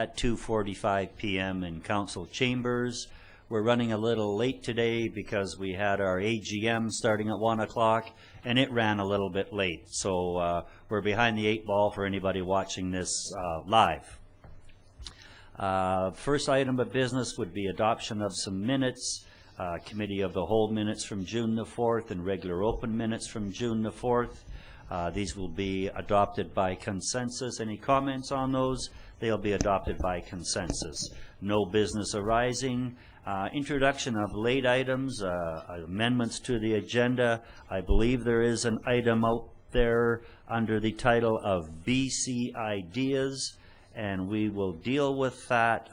at 2:45 p.m. in council chambers. We're running a little late today because we had our AGM starting at 1 o'clock and it ran a little bit late. So we're behind the 8 ball for anybody watching this live. First item of business would be adoption of some minutes, committee of the whole minutes from June the 4th and regular open minutes from June the 4th. These will be adopted by consensus. Any comments on those? They'll be adopted by consensus. No business arising. Introduction of late items, amendments to the agenda. I believe there is an item out there under the title of BC Ideas, and we will deal with that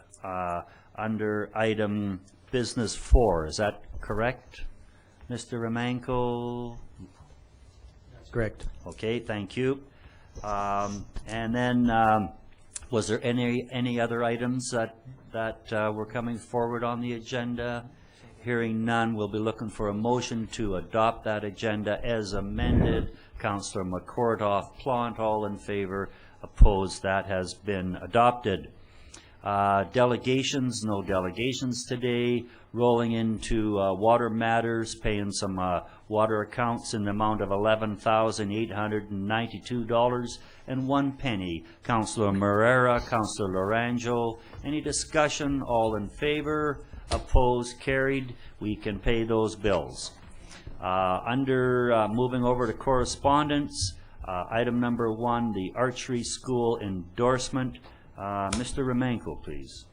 under item business 4. Is that correct, Mr. Romanko? That's correct. Okay, thank you. And then was there any other items that were coming forward on the agenda? Hearing none, we'll be looking for a motion to adopt that agenda as amended. Councillor McCourtoff, Plant, all in favor. Opposed, that has been adopted. Delegations, no delegations today. Rolling into water matters, paying some water accounts in the amount of $11,892.01. Councillor Moreira, Councillor Laranjo. Any discussion? All in favor? Opposed? Carried. We can pay those bills. Moving over to correspondence, item number 1, the Archery School endorsement. Mr. Romanko, please.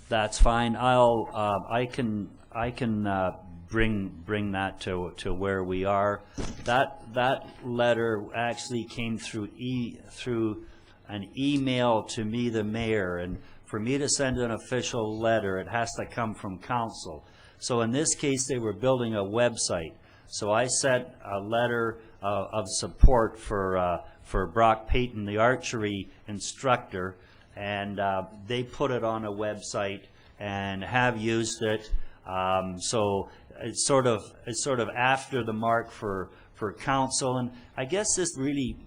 That's fine. I can bring that to where we are. That letter actually came through an email to me, the mayor, and for me to send an official letter, it has to come from council. So in this case, they were building a website. So I sent a letter of support for Brock Payton, the archery instructor, and they put it on a website and have used it. So it's sort of after the mark for council, and I guess this really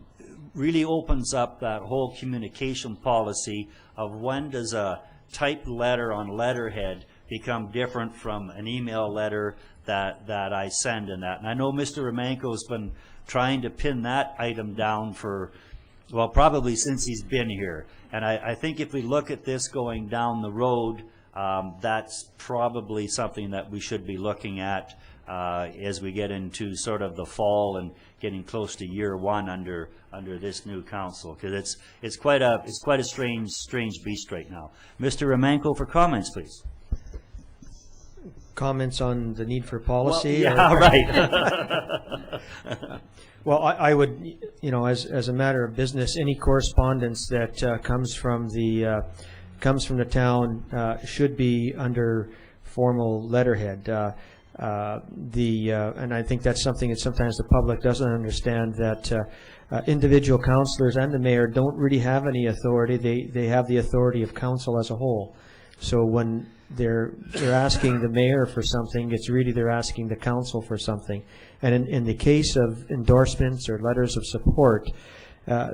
opens up that whole communication policy of when does a typed letter on letterhead become different from an email letter that I send in that. And I know Mr. Romanko's been trying to pin that item down for, well, probably since he's been here. And I think if we look at this going down the road, that's probably something that we should be looking at as we get into sort of the fall and getting close to year 1 under this new council, because it's quite a strange beast right now. Mr. Romanko, for comments, please. Comments on the need for policy? Well, yeah, right. Well, I would, as a matter of business, any correspondence that comes from the town should be under formal letterhead. And I think that's something that sometimes the public doesn't understand, that individual councillors and the mayor don't really have any authority. They have the authority of council as a whole. So when they're asking the mayor for something, it's really they're asking the council for something. And in the case of endorsements or letters of support,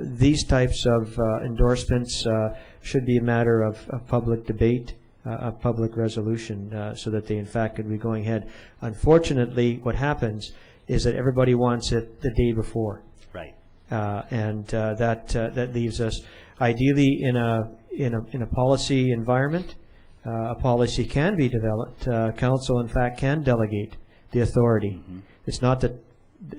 these types of endorsements should be a matter of public debate, a public resolution, so that they in fact could be going ahead. Unfortunately, what happens is that everybody wants it the day before, right? And that leaves us ideally in a policy environment. A policy can be developed. Council, in fact, can delegate the authority. Mm-hmm. It's not that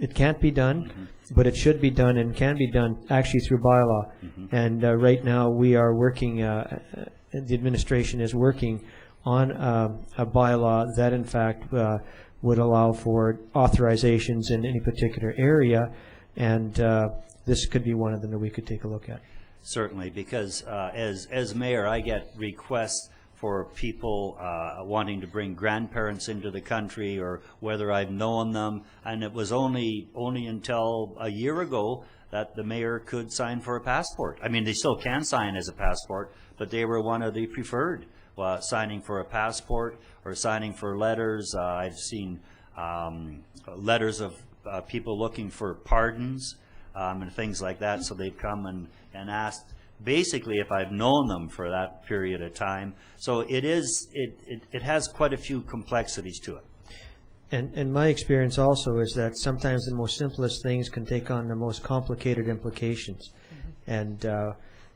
it can't be done, mm-hmm. but it should be done and can be done actually through bylaw. Mm-hmm. And right now we are working, the administration is working on a bylaw that in fact would allow for authorizations in any particular area, and this could be one of them that we could take a look at. Certainly, because as mayor, I get requests for people wanting to bring grandparents into the country, or whether I've known them, and it was only until a year ago that the mayor could sign for a passport. I mean, they still can sign as a passport, but they were one of the preferred, signing for a passport or signing for letters. I've seen letters of people looking for pardons. and things like that. So they've come and asked basically if I've known them for that period of time. So it has quite a few complexities to it. And my experience also is that sometimes the most simplest things can take on the most complicated implications. And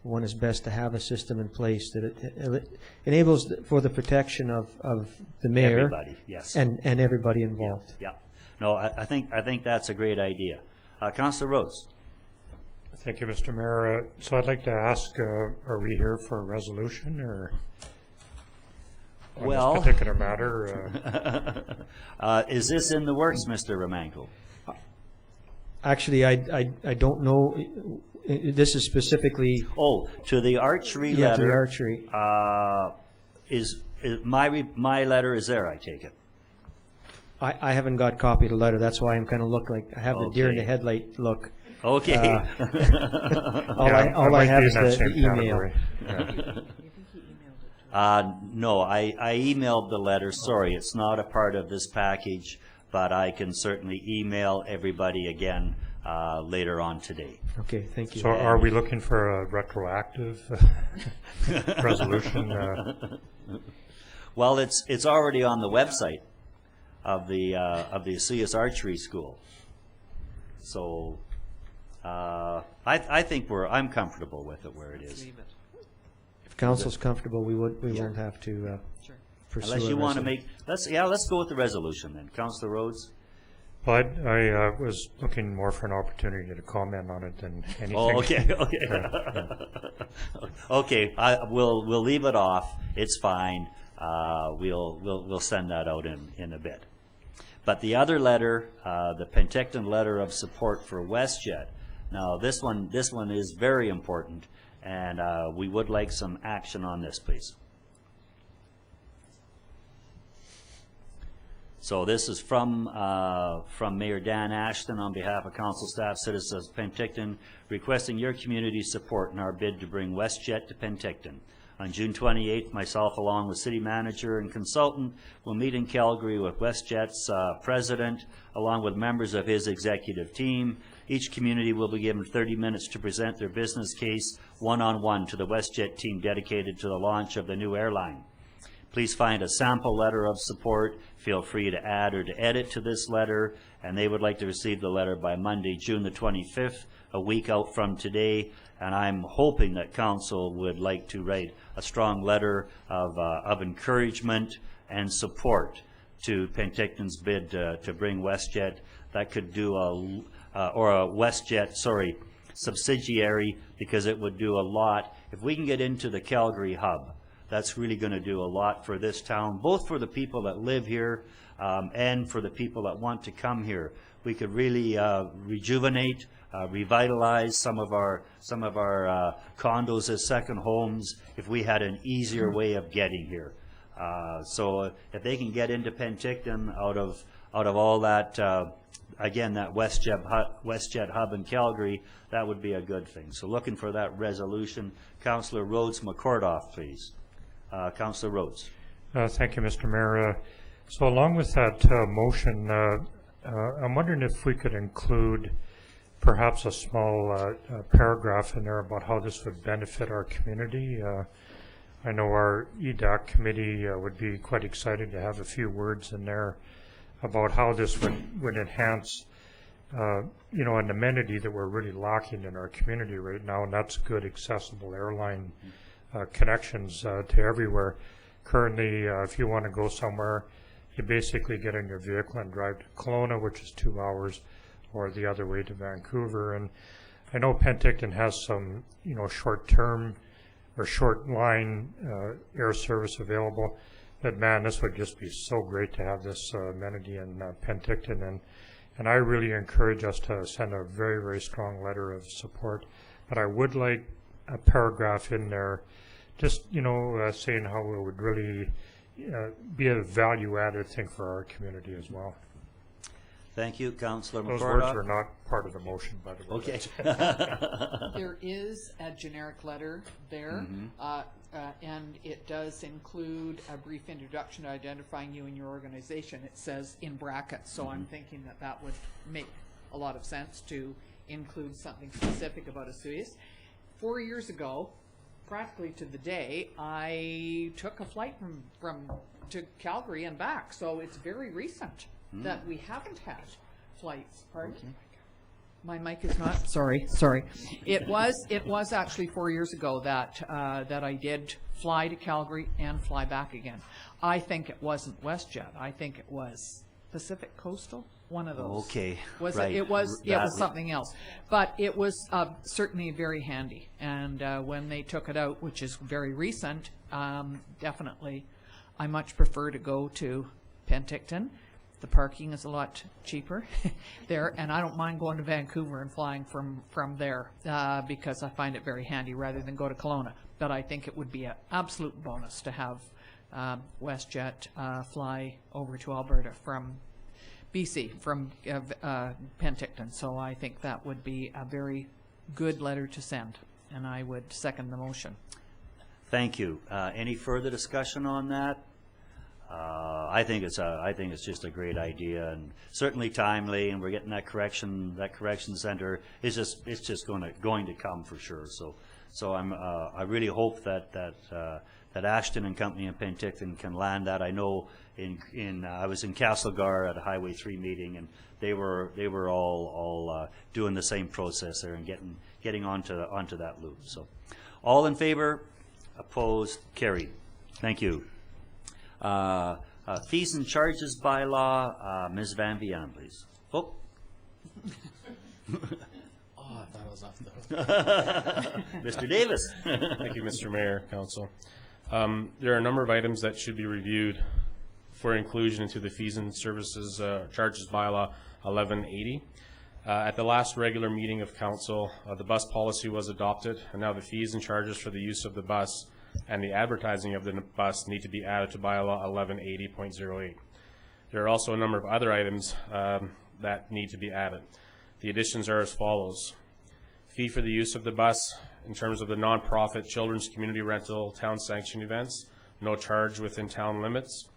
one is best to have a system in place that it enables for the protection of the mayor, Everybody, yes. and everybody involved. Yeah. No, I think that's a great idea. Councillor Rhodes. Thank you, Mr. Mayor. So I'd like to ask, are we here for a resolution or on this particular matter? Is this in the works, Mr. Romanko? Actually, I don't know. This is specifically To the archery to the letter. archery. Is my letter is there? I take it. I haven't got a copy of the letter. That's why I'm kind of look like I have the deer in the headlight look. Okay. All I have is the email. No, I emailed the letter. Sorry, it's not a part of this package, but I can certainly email everybody again later on today. Okay, thank you. So are we looking for a retroactive resolution? Well, it's already on the website of the Osoyoos Archery School. So I think I'm comfortable with it where it is. If council's comfortable, we won't have to pursue. Unless you want to make let's go with the resolution then, Councillor Rhodes. Well, I was looking more for an opportunity to comment on it than anything. Oh, okay. Okay, we'll leave it off. It's fine. We'll send that out in a bit. But the other letter, the Penticton letter of support for WestJet. Now this one is very important, and we would like some action on this, please. So this is from Mayor Dan Ashton on behalf of council staff, citizens of Penticton, requesting your community support in our bid to bring WestJet to Penticton. On June 28th, myself along with city manager and consultant will meet in Calgary with WestJet's president along with members of his executive team. Each community will be given 30 minutes to present their business case one-on-one to the WestJet team dedicated to the launch of the new airline. Please find a sample letter of support. Feel free to add or to edit to this letter, and they would like to receive the letter by Monday, June the 25th, a week out from today. And I'm hoping that council would like to write a strong letter of encouragement and support to Penticton's bid to bring WestJet. That could do a WestJet, subsidiary, because it would do a lot. If we can get into the Calgary hub, that's really going to do a lot for this town, both for the people that live here and for the people that want to come here. We could really rejuvenate, revitalize some of our condos as second homes if we had an easier way of getting here. So if they can get into Penticton out of all that, again, that WestJet hub in Calgary, that would be a good thing. So looking for that resolution. Councillor Rhodes McCordoff, please. Councillor Rhodes. Thank you, Mr. Mayor. So along with that motion, I'm wondering if we could include perhaps a small paragraph in there about how this would benefit our community. I know our EDAC committee would be quite excited to have a few words in there about how this would enhance an amenity that we're really lacking in our community right now, and that's good accessible airline connections to everywhere. Currently, if you want to go somewhere, you basically get in your vehicle and drive to Kelowna, which is 2 hours, or the other way to Vancouver. And I know Penticton has some, short-term or short-line air service available, but man, this would just be so great to have this amenity in Penticton. And I really encourage us to send a very, very strong letter of support. But I would like a paragraph in there just, saying how it would really be a value-added thing for our community as well. Thank you, Councillor McCordoff. Those words are not part of the motion, by the way. Okay. There is a generic letter there, and it does include a brief introduction identifying you and your organization. It says in brackets, so I'm thinking that would make a lot of sense to include something specific about Osoyoos. 4 years ago, practically to the day, I took a flight to Calgary and back, so it's very recent that we haven't had flights. Pardon? My mic is not. Sorry. It was actually 4 years ago that I did fly to Calgary and fly back again. I think it wasn't WestJet. I think it was Pacific Coastal. One of those. Okay. Right. It was something else, but it was certainly very handy. And when they took it out, which is very recent, definitely, I much prefer to go to Penticton. The parking is a lot cheaper there, and I don't mind going to Vancouver and flying from there because I find it very handy rather than go to Kelowna. But I think it would be an absolute bonus to have WestJet fly over to Alberta from BC, from Penticton. So I think that would be a very good letter to send, and I would second the motion. Thank you. Any further discussion on that? I think it's just a great idea, and certainly timely, and we're getting that correction center. It's just going to come for sure. So I really hope that Ashton and Company in Penticton can land that. I know I was in Castlegar at a Highway 3 meeting, and they were all doing the same process there and getting onto that loop. So, all in favor, opposed, carried. Thank you. Fees and charges bylaw, Ms. Van Vian, please. Oh. I thought I was off the hook. Mr. Davis. Thank you, Mr. Mayor, Council. There are a number of items that should be reviewed for inclusion into the fees and services charges bylaw 1180. At the last regular meeting of Council, the bus policy was adopted, and now the fees and charges for the use of the bus and the advertising of the bus need to be added to bylaw 1180.08. There are also a number of other items that need to be added. The additions are as follows. Fee for the use of the bus in terms of the non-profit children's community rental town sanctioned events, no charge within town limits.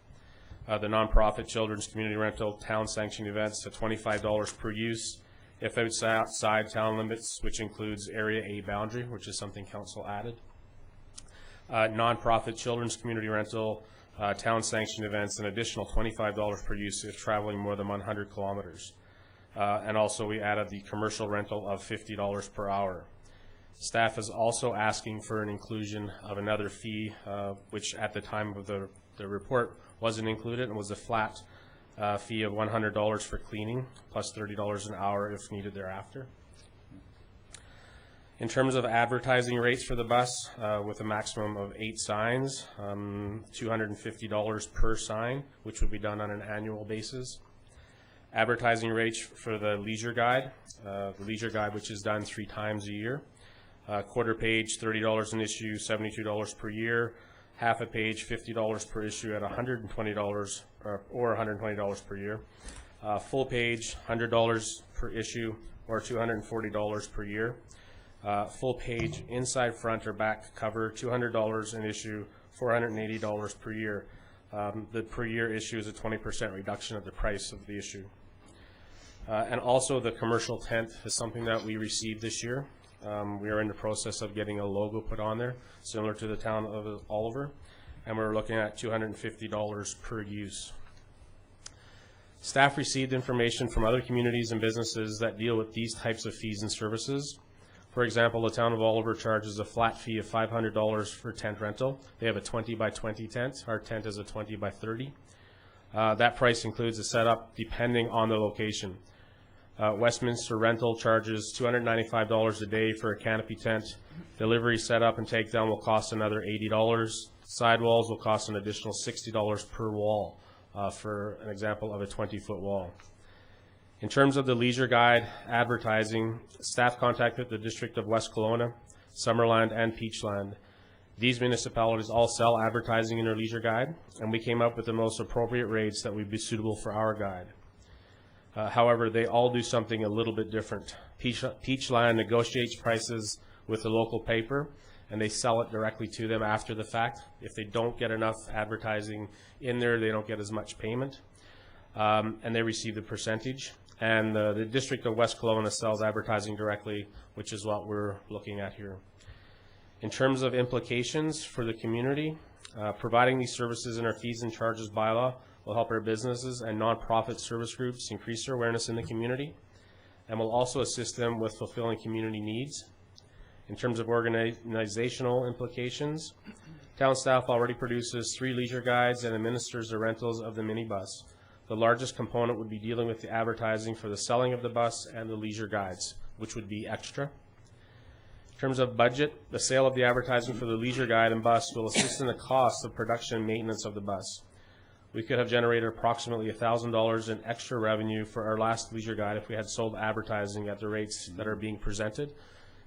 The non-profit children's community rental town sanctioned events at $25 per use if outside town limits, which includes Area A boundary, which is something Council added. Non-profit children's community rental town sanctioned events, an additional $25 per use if traveling more than 100 kilometers. And also we added the commercial rental of $50 per hour. Staff is also asking for an inclusion of another fee, which at the time of the report wasn't included, and was a flat fee of $100 for cleaning, plus $30 an hour if needed thereafter. In terms of advertising rates for the bus, with a maximum of 8 signs, $250 per sign, which would be done on an annual basis. Advertising rates for the leisure guide, which is done 3 times a year. Quarter page, $30 an issue, $72 per year. Half a page, $50 per issue at $120 or $120 per year. Full page, $100 per issue or $240 per year. Full page, inside, front, or back cover, $200 an issue, $480 per year. The per year issue is a 20% reduction of the price of the issue. And also the commercial tent is something that we received this year. We are in the process of getting a logo put on there, similar to the town of Oliver, and we're looking at $250 per use. Staff received information from other communities and businesses that deal with these types of fees and services. For example, the town of Oliver charges a flat fee of $500 for tent rental. They have a 20 by 20 tent. Our tent is a 20 by 30. That price includes a setup depending on the location. Westminster Rental charges $295 a day for a canopy tent. Delivery, setup, and takedown will cost another $80. Sidewalls will cost an additional $60 per wall for an example of a 20-foot wall. In terms of the leisure guide advertising, staff contacted the District of West Kelowna, Summerland, and Peachland. These municipalities all sell advertising in their leisure guide, and we came up with the most appropriate rates that would be suitable for our guide. However, they all do something a little bit different. Peachland negotiates prices with the local paper, and they sell it directly to them after the fact. If they don't get enough advertising in there, they don't get as much payment, and they receive the percentage. and the District of West Kelowna sells advertising directly, which is what we're looking at here. In terms of implications for the community, providing these services in our fees and charges bylaw will help our businesses and nonprofit service groups increase their awareness in the community, and will also assist them with fulfilling community needs. In terms of organizational implications, town staff already produces 3 leisure guides and administers the rentals of the minibus. The largest component would be dealing with the advertising for the selling of the bus and the leisure guides, which would be extra. In terms of budget, the sale of the advertising for the leisure guide and bus will assist in the cost of production and maintenance of the bus. We could have generated approximately $1,000 in extra revenue for our last leisure guide if we had sold advertising at the rates that are being presented,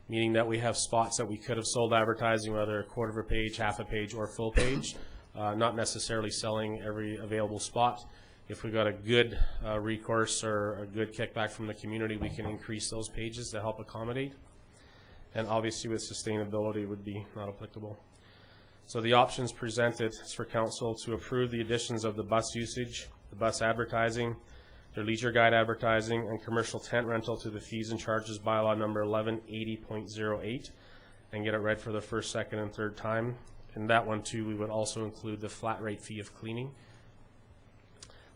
meaning that we have spots that we could have sold advertising, whether a quarter of a page, half a page, or full page, not necessarily selling every available spot. If we got a good recourse or a good kickback from the community, we can increase those pages to help accommodate. And obviously with sustainability would be not applicable. So the options presented is for council to approve the additions of the bus usage, the bus advertising, their leisure guide advertising, and commercial tent rental to the fees and charges bylaw number 1180.08 and get it read for the first, second, and third time. In that one too, we would also include the flat rate fee of cleaning.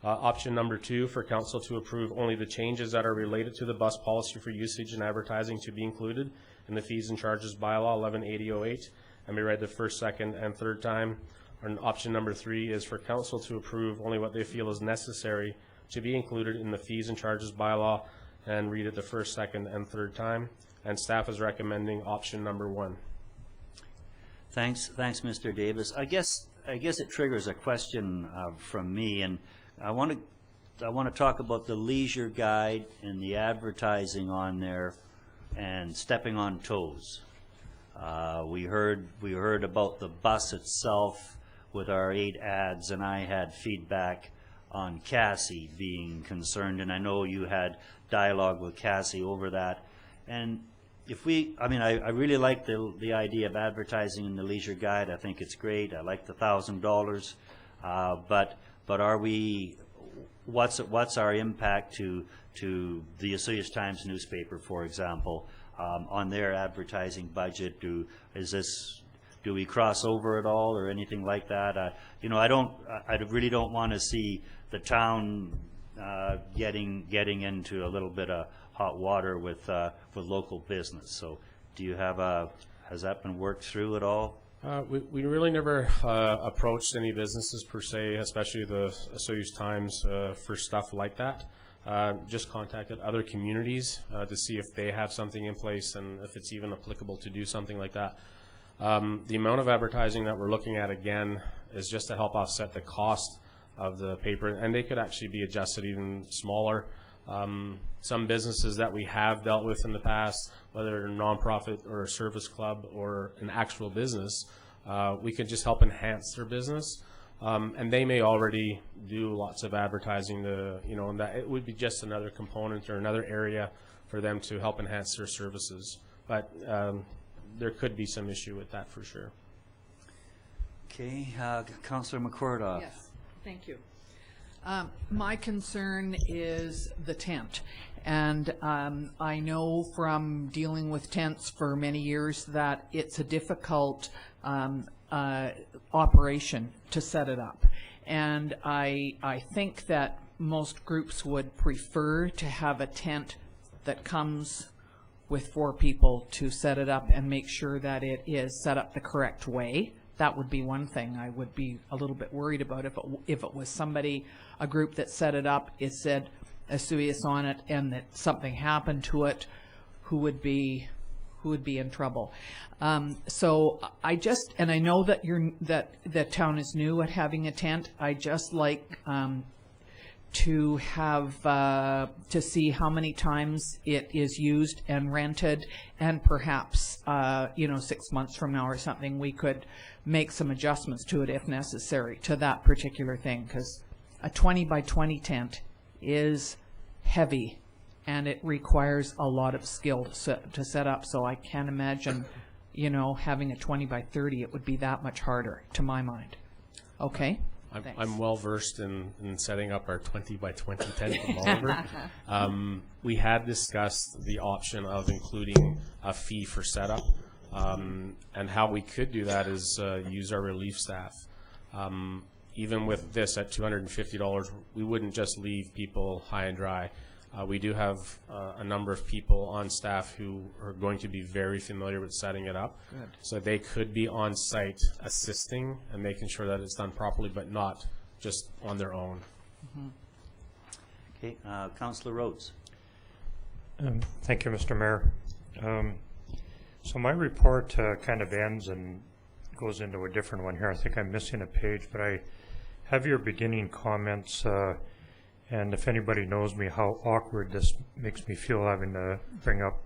Option number 2 for council to approve only the changes that are related to the bus policy for usage and advertising to be included in the fees and charges bylaw 1180.08 and be read the first, second, and third time. And option number 3 is for council to approve only what they feel is necessary to be included in the fees and charges bylaw and read it the first, second, and third time. And staff is recommending option number 1. Thanks, Mr. Davis. I guess it triggers a question from me, and I want to talk about the leisure guide and the advertising on there and stepping on toes. We heard about the bus itself with our 8 ads, and I had feedback on Cassie being concerned, and I know you had dialogue with Cassie over that. And I really like the idea of advertising in the leisure guide. I think it's great. I like the $1,000, but are we? What's our impact to the Osoyoos Times newspaper, for example, on their advertising budget? Do we cross over at all or anything like that? I really don't want to see the town getting into a little bit of hot water with local business. So do you have has that been worked through at all? We really never approached any businesses per se, especially the Osoyoos Times, for stuff like that. Just contacted other communities to see if they have something in place and if it's even applicable to do something like that. The amount of advertising that we're looking at, again, is just to help offset the cost of the paper, and they could actually be adjusted even smaller. Some businesses that we have dealt with in the past, whether a nonprofit or a service club or an actual business, we could just help enhance their business. And they may already do lots of advertising and that it would be just another component or another area for them to help enhance their services. But there could be some issue with that for sure. Okay, Councillor McCordoff. Yes, thank you. My concern is the tent, and I know from dealing with tents for many years that it's a difficult operation to set it up, and I think that most groups would prefer to have a tent that comes with 4 people to set it up and make sure that it is set up the correct way. That would be one thing I would be a little bit worried about if it was a group that set it up, it said Osoyoos on it, and that something happened to it, who would be in trouble. So I know that the town is new at having a tent. I just like to have to see how many times it is used and rented, and perhaps 6 months from now or something we could make some adjustments to it if necessary to that particular thing, because a 20 by 20 tent is heavy and it requires a lot of skill to set up. So I can't imagine having a 20 by 30, it would be that much harder to my mind. Okay. Thanks. I'm well versed in setting up our 20 by 20 tent revolver. We had discussed the option of including a fee for setup, and how we could do that is use our relief staff. Even with this at $250, we wouldn't just leave people high and dry. We do have a number of people on staff who are going to be very familiar with setting it up. Good. So they could be on site assisting and making sure that it's done properly, but not just on their own. Okay, Councillor Rhodes. Thank you, Mr. Mayor. So my report kind of ends and goes into a different one here. I think I'm missing a page, but I have your beginning comments, and if anybody knows me, how awkward this makes me feel having to bring up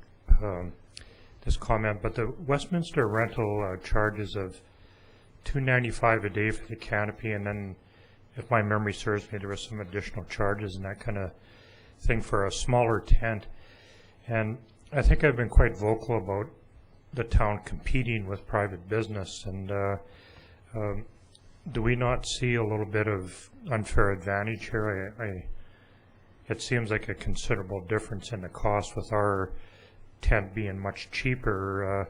this comment. But the Westminster rental charges of $295 a day for the canopy, and then, if my memory serves me, there was some additional charges and that kind of thing for a smaller tent. And I think I've been quite vocal about the town competing with private business, and do we not see a little bit of unfair advantage here? It seems like a considerable difference in the cost with our tent being much cheaper.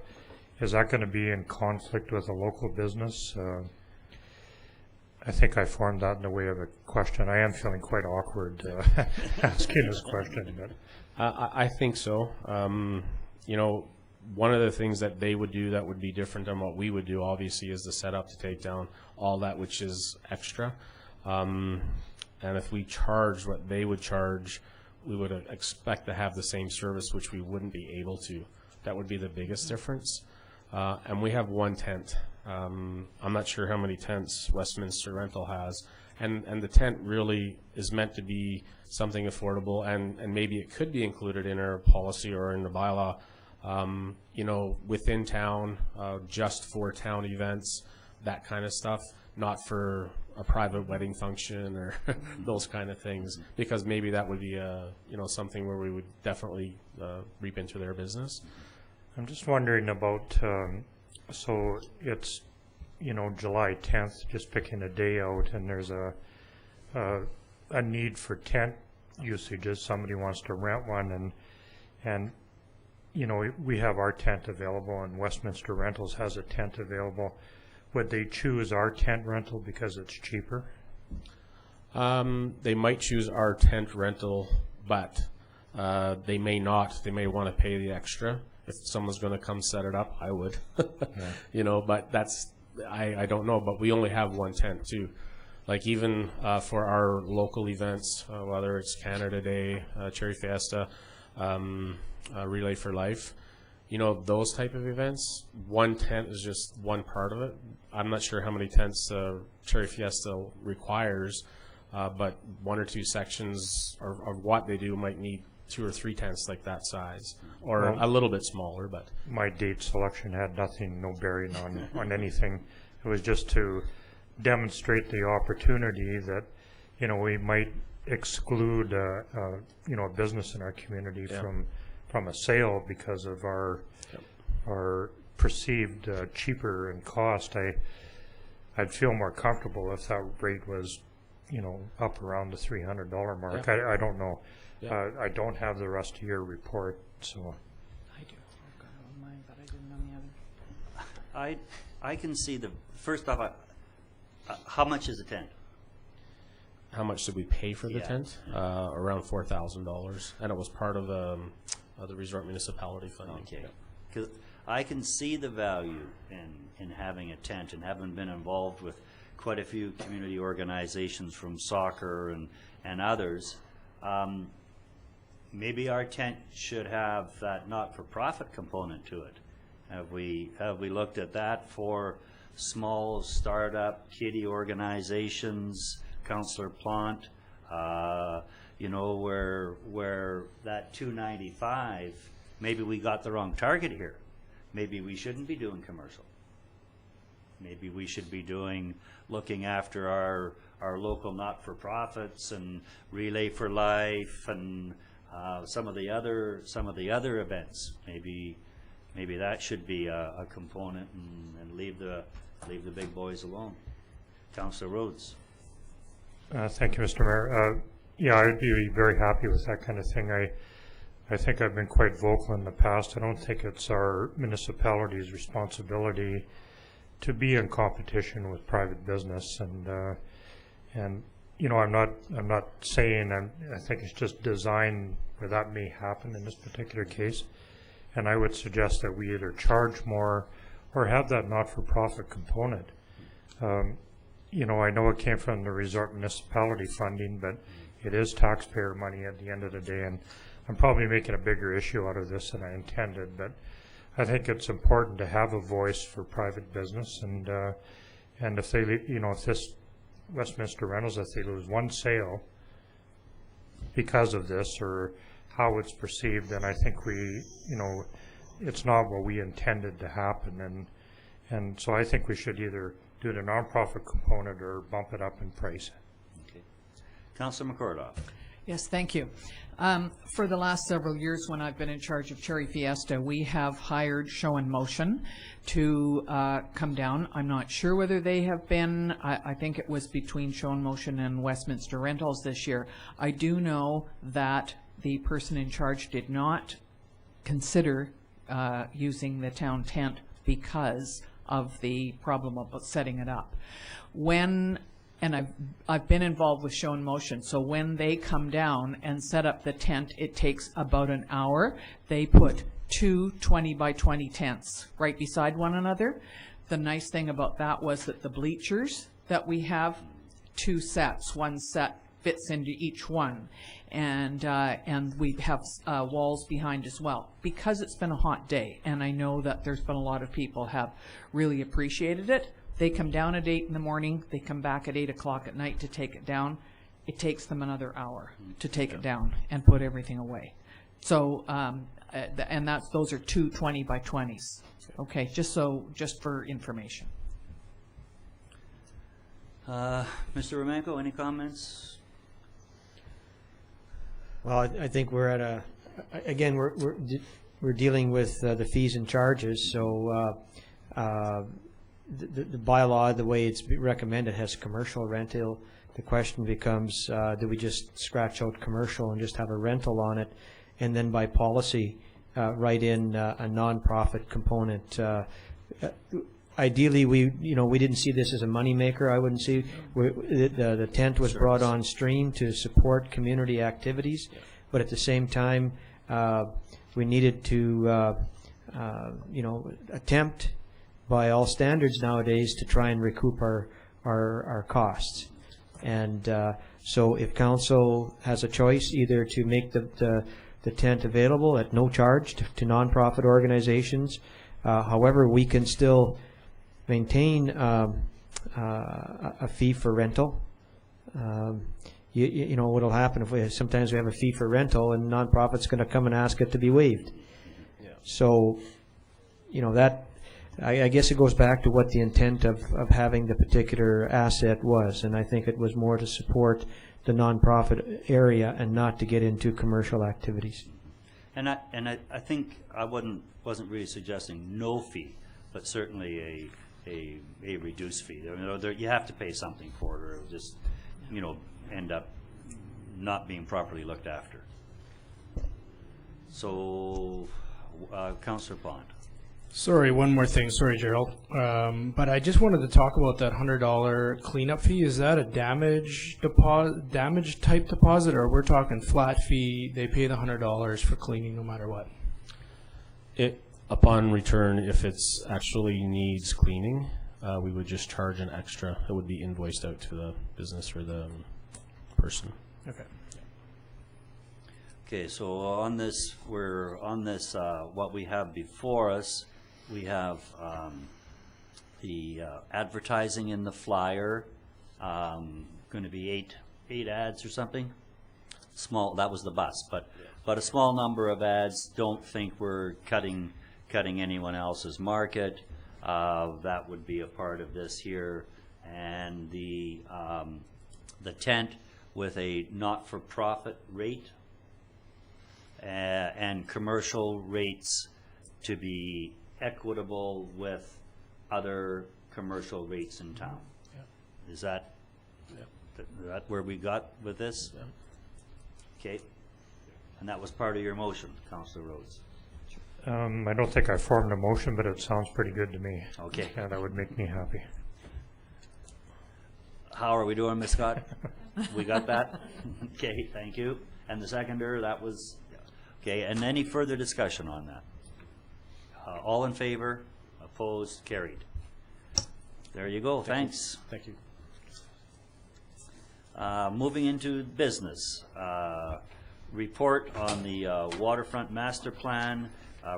Is that going to be in conflict with a local business? I think I formed that in the way of a question. I am feeling quite awkward asking this question. But I think so. You know, one of the things that they would do that would be different than what we would do, obviously, is the setup to take down all that which is extra. And if we charge what they would charge, we would expect to have the same service, which we wouldn't be able to. That would be the biggest difference. And we have one tent. I'm not sure how many tents Westminster Rental has. And the tent really is meant to be something affordable, and maybe it could be included in our policy or in the bylaw, you know, within town, just for town events, that kind of stuff, not for a private wedding function or those kind of things, because maybe that would be you know, something where we would definitely reap into their business. I'm just wondering about, so it's, you know, July 10th, just picking a day out, and there's a need for tent usages. Somebody wants to rent one, and you know, we have our tent available, and Westminster Rentals has a tent available. Would they choose our tent rental because it's cheaper? They might choose our tent rental, but they may not. They may want to pay the extra. If someone's going to come set it up, I would. Yeah. You know, but that's, I don't know. But we only have one tent too. Like even for our local events, whether it's Canada Day, Cherry Fiesta, Relay for Life, you know, those type of events, one tent is just one part of it. I'm not sure how many tents Cherry Fiesta requires, but one or two sections of what they do might need 2 or 3 tents like that size, or a little bit smaller. But my date selection had no bearing on anything. It was just to demonstrate the opportunity that, you know, we might exclude you know, a business in our community from a sale because of our perceived cheaper in cost. I'd feel more comfortable if that rate was, you know, up around the $300 mark. I don't know. I don't have the rest of your report, so. I do. I've got it on mine, but I didn't on the other. I can see the, first off, how much is a tent? how much did we pay for the tent? Around $4,000, and it was part of the resort municipality funding. Okay, because I can see the value in having a tent, and having been involved with quite a few community organizations from soccer and others. Maybe our tent should have that not-for-profit component to it. Have we looked at that for small startup kiddie organizations, Councillor Plant, you know, where that $295, maybe we got the wrong target here. Maybe we shouldn't be doing commercial. Maybe we should be looking after our local not-for-profits and Relay for Life and some of the other events. Maybe that should be a component, and leave the big boys alone. Councillor Rhodes. Thank you, Mr. Mayor. Yeah, I'd be very happy with that kind of thing. I think I've been quite vocal in the past. I don't think it's our municipality's responsibility to be in competition with private business, and you know, I'm not saying I think it's just designed where that may happen in this particular case, and I would suggest that we either charge more or have that not-for-profit component. You know, I know it came from the resort municipality funding, but it is taxpayer money at the end of the day, and I'm probably making a bigger issue out of this than I intended, but I think it's important to have a voice for private business, and if they, you know, if this Westminster Rentals, if they lose one sale because of this or how it's perceived, then I think we, you know, it's not what we intended to happen, and so I think we should either do the nonprofit component or bump it up in price. Okay. Councillor McCordoff. Yes, thank you. For the last several years when I've been in charge of Cherry Fiesta, we have hired Show and Motion to come down. I'm not sure whether they have been, I think it was between Show and Motion and Westminster Rentals this year. I do know that the person in charge did not consider using the town tent because of the problem about setting it up. And I've been involved with Show and Motion, so when they come down and set up the tent, it takes about an hour. They put 2 20-by-20 tents right beside one another. The nice thing about that was that the bleachers that we have, 2 sets, one set fits into each one, and we have walls behind as well. Because it's been a hot day, and I know that there's been a lot of people have really appreciated it. They come down at 8 in the morning, they come back at 8 o'clock at night to take it down. It takes them another hour to take it down and put everything away. So, and those are 2 20-by-20s. Okay, just for information. Mr. Romanko, any comments? Well, I think we're at again, we're dealing with the fees and charges, so the bylaw, the way it's recommended, has commercial rental. The question becomes, do we just scratch out commercial and just have a rental on it, and then by policy write in a non-profit component? Ideally, we didn't see this as a moneymaker. I wouldn't see the tent was brought on stream to support community activities, but at the same time, we needed to attempt by all standards nowadays to try and recoup our costs. And so if council has a choice either to make the tent available at no charge to nonprofit organizations, however, we can still maintain a fee for rental. You know what'll happen if sometimes we have a fee for rental and nonprofit's going to come and ask it to be waived. Yeah. So, you know, that I guess it goes back to what the intent of having the particular asset was, and I think it was more to support the nonprofit area and not to get into commercial activities. And I think I wasn't really suggesting no fee, but certainly a reduced fee. You have to pay something for it, or it'll just end up not being properly looked after. So, Councillor Pond. Sorry, one more thing. Sorry, Gerald. But I just wanted to talk about that $100 cleanup fee. Is that a damage type deposit, or we're talking flat fee? They pay the $100 for cleaning no matter what. Upon return, if it's actually needs cleaning, we would just charge an extra. It would be invoiced out to the business or the person. Okay. Okay, so on this, what we have before us, we have the advertising in the flyer, going to be eight ads or something. Small, that was the bus, but a small number of ads. Don't think we're cutting anyone else's market. That would be a part of this here, and the tent with a not-for-profit rate. And commercial rates to be equitable with other commercial rates in town. Yeah. Is that Is that where we got with this? Okay. And that was part of your motion, Councillor Rhodes? I don't think I formed a motion, but it sounds pretty good to me. Okay. Yeah, that would make me happy. How are we doing, Ms. Scott? We got that? Okay, thank you. And the seconder, that was, okay, and any further discussion on that? All in favor, opposed, carried. There you go, thanks. Thank you. Moving into business, report on the Waterfront Master Plan,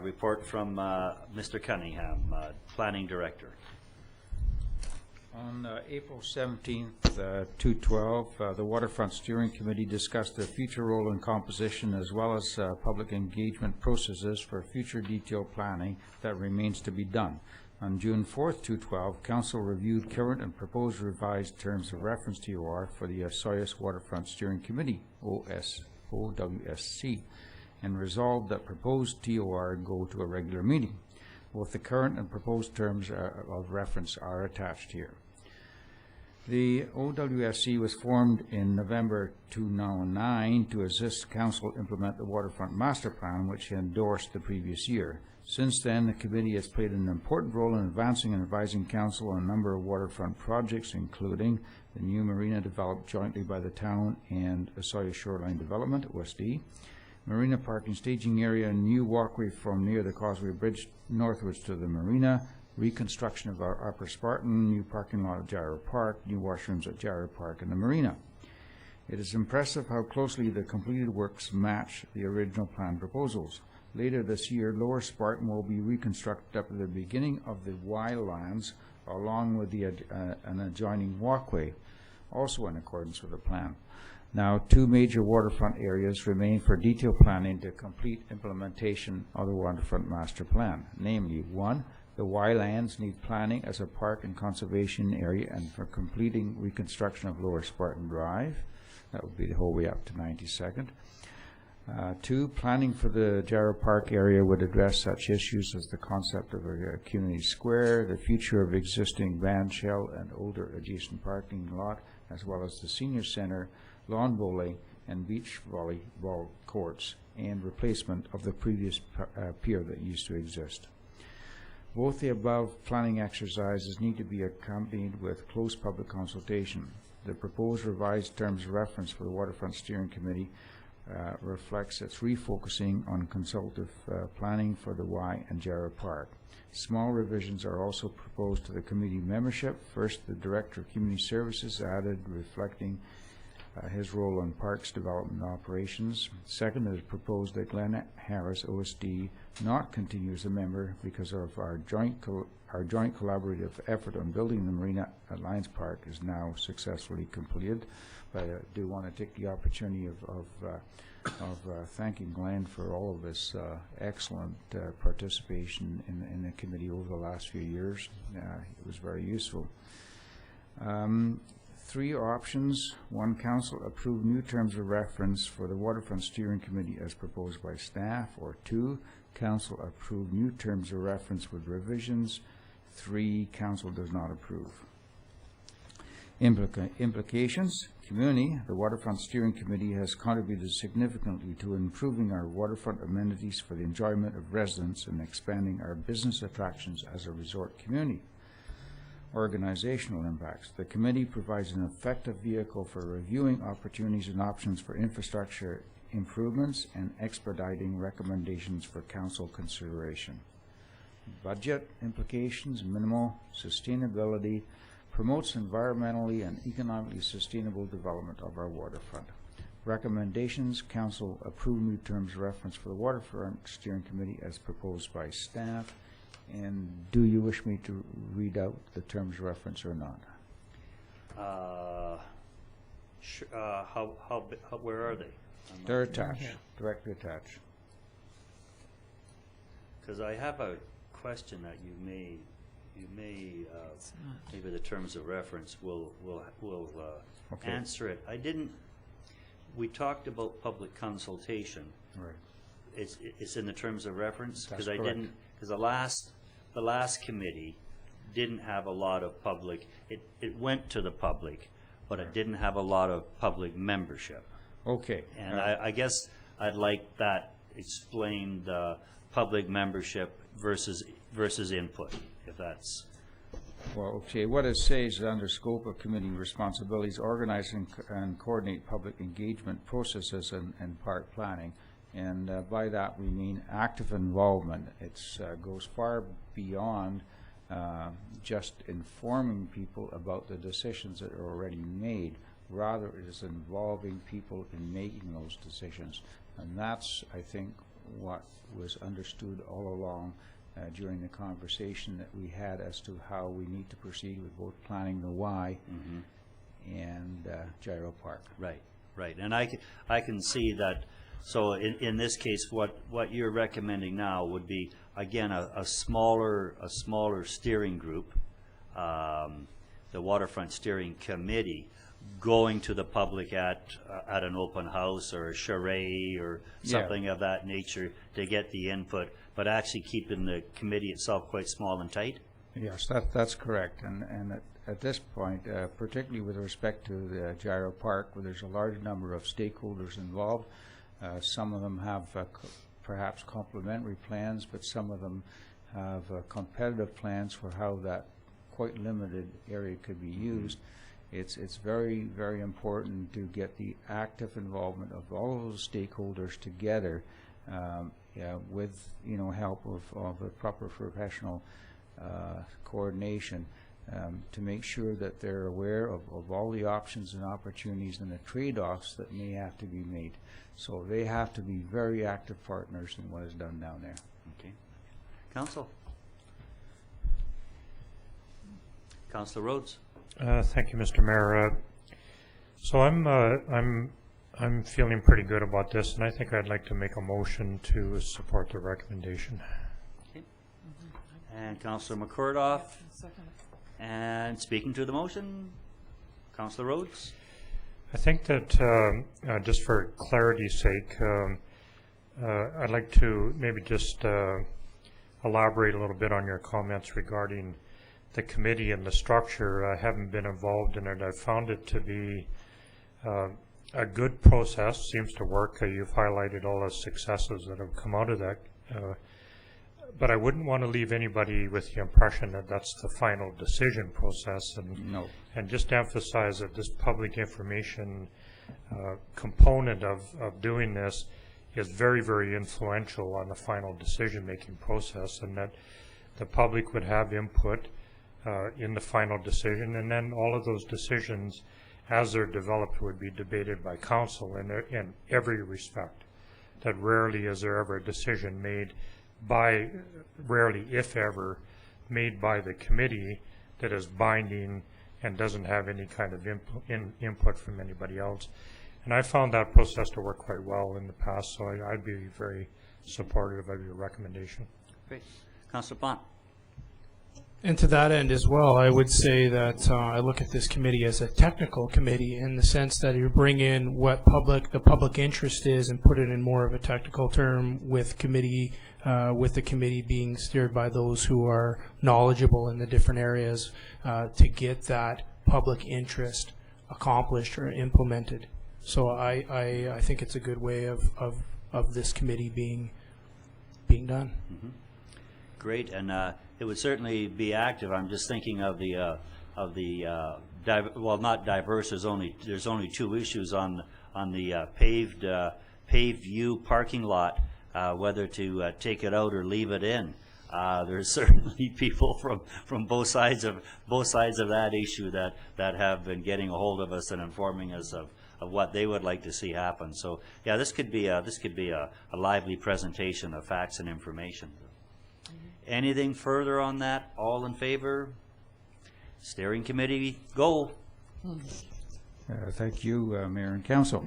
report from Mr. Cunningham, Planning Director. On April 17th, 2012, the Waterfront Steering Committee discussed the future role and composition as well as public engagement processes for future detailed planning that remains to be done. On June 4th, 2012, Council reviewed current and proposed revised terms of reference TOR for the Osoyoos Waterfront Steering Committee, OWSC, and resolved that proposed TOR go to a regular meeting. Both the current and proposed terms of reference are attached here. The OWSC was formed in November 2009 to assist Council implement the Waterfront Master Plan, which he endorsed the previous year. Since then, the committee has played an important role in advancing and advising Council on a number of waterfront projects, including the new marina developed jointly by the town and Osoyoos Shoreline Development, OSD, marina parking staging area, a new walkway from near the Causeway Bridge northwards to the marina, reconstruction of our Upper Spartan, new parking lot at Gyro Park, new washrooms at Gyro Park and the marina. It is impressive how closely the completed works match the original plan proposals. Later this year, Lower Spartan will be reconstructed up to the beginning of the WYLAWS along with an adjoining walkway, also in accordance with the plan. Now, two major waterfront areas remain for detailed planning to complete implementation of the Waterfront Master Plan. Namely, one, the WYLAWS need planning as a park and conservation area and for completing reconstruction of Lower Spartan Drive. That would be the whole way up to 92nd. Two, planning for the Gyro Park area would address such issues as the concept of a community square, the future of existing van shell and older adjacent parking lot, as well as the senior center, lawn bowling, and beach volleyball courts, and replacement of the previous pier that used to exist. Both the above planning exercises need to be accompanied with close public consultation. The proposed revised terms of reference for the Waterfront Steering Committee reflects its refocusing on consultative planning for the Y and Gyro Park. Small revisions are also proposed to the committee membership. First, the Director of Community Services added, reflecting his role on parks development operations. Second, it is proposed that Glenn Harris, OSD, not continue as a member because of our joint collaborative effort on building the marina at Lions Park is now successfully completed. But I do want to take the opportunity of thanking Glenn for all of his excellent participation in the committee over the last few years. It was very useful. Three options. One, Council approve new terms of reference for the Waterfront Steering Committee as proposed by staff. Or two, Council approve new terms of reference with revisions. Three, Council does not approve. Implications. Community. The Waterfront Steering Committee has contributed significantly to improving our waterfront amenities for the enjoyment of residents and expanding our business attractions as a resort community. Organizational impacts. The committee provides an effective vehicle for reviewing opportunities and options for infrastructure improvements and expediting recommendations for council consideration. Budget implications. Minimal. Sustainability. Promotes environmentally and economically sustainable development of our waterfront. Recommendations. Council approve new terms of reference for the Waterfront Steering Committee as proposed by staff. And do you wish me to read out the terms of reference or not? Where are they? They're attached, directly attached. Because I have a question that you may maybe the terms of reference will Okay. answer it. We talked about public consultation. Right. It's in the terms of reference? That's Because correct. because the last committee didn't have a lot of public, it went to the public, but it didn't have a lot of public membership. Okay. And I guess I'd like that explained, public membership versus input, if that's. Well, okay, what it says is under scope of committee responsibilities, organize and coordinate public engagement processes and park planning. And by that we mean active involvement. It goes far beyond just informing people about the decisions that are already made. Rather, it is involving people in making those decisions. And that's, I think, what was understood all along during the conversation that we had as to how we need to proceed with both planning the Y and Gyro Park. Right. And I can see that. So in this case, what you're recommending now would be, again, a smaller steering group, the Waterfront Steering Committee, going to the public at an open house or a charrette or something of that nature to get the input, but actually keeping the committee itself quite small and tight? Yes, that's correct. And at this point, particularly with respect to the Gyro Park, where there's a large number of stakeholders involved, some of them have perhaps complementary plans, but some of them have competitive plans for how that quite limited area could be used. It's very, very important to get the active involvement of all of those stakeholders together, with help of a proper professional coordination, to make sure that they're aware of all the options and opportunities and the trade-offs that may have to be made. So they have to be very active partners in what is done down there. Okay. Council. Councillor Rhodes. Thank you, Mr. Mayor. So I'm feeling pretty good about this, and I think I'd like to make a motion to support the recommendation. Okay. And Councillor McCurdoff. And speaking to the motion, Councillor Rhodes. I think that just for clarity's sake, I'd like to maybe just elaborate a little bit on your comments regarding the committee and the structure. I haven't been involved in it. I've found it to be a good process, seems to work. You've highlighted all the successes that have come out of that. But I wouldn't want to leave anybody with the impression that that's the final decision process. And just emphasize that this public information component of doing this is very, very influential on the final decision-making process, and that the public would have input in the final decision, and then all of those decisions, as they're developed, would be debated by council in every respect. That rarely is there ever a decision made by, rarely if ever, made by the committee that is binding and doesn't have any kind of input from anybody else. And I found that process to work quite well in the past, so I'd be very supportive of your recommendation. Great. Councillor Pont. And to that end as well, I would say that I look at this committee as a technical committee in the sense that you bring in what the public interest is and put it in more of a technical term with the committee being steered by those who are knowledgeable in the different areas to get that public interest accomplished or implemented. So I think it's a good way of this committee being done. Mm-hmm. Great, and it would certainly be active. I'm just thinking of the well, not diverse. There's only two issues on the paved view parking lot, whether to take it out or leave it in. There's certainly people from both sides of that issue that have been getting a hold of us and informing us of what they would like to see happen. So yeah, this could be a lively presentation of facts and information. Anything further on that? All in favor? Steering committee, go. Thank you, Mayor and Council.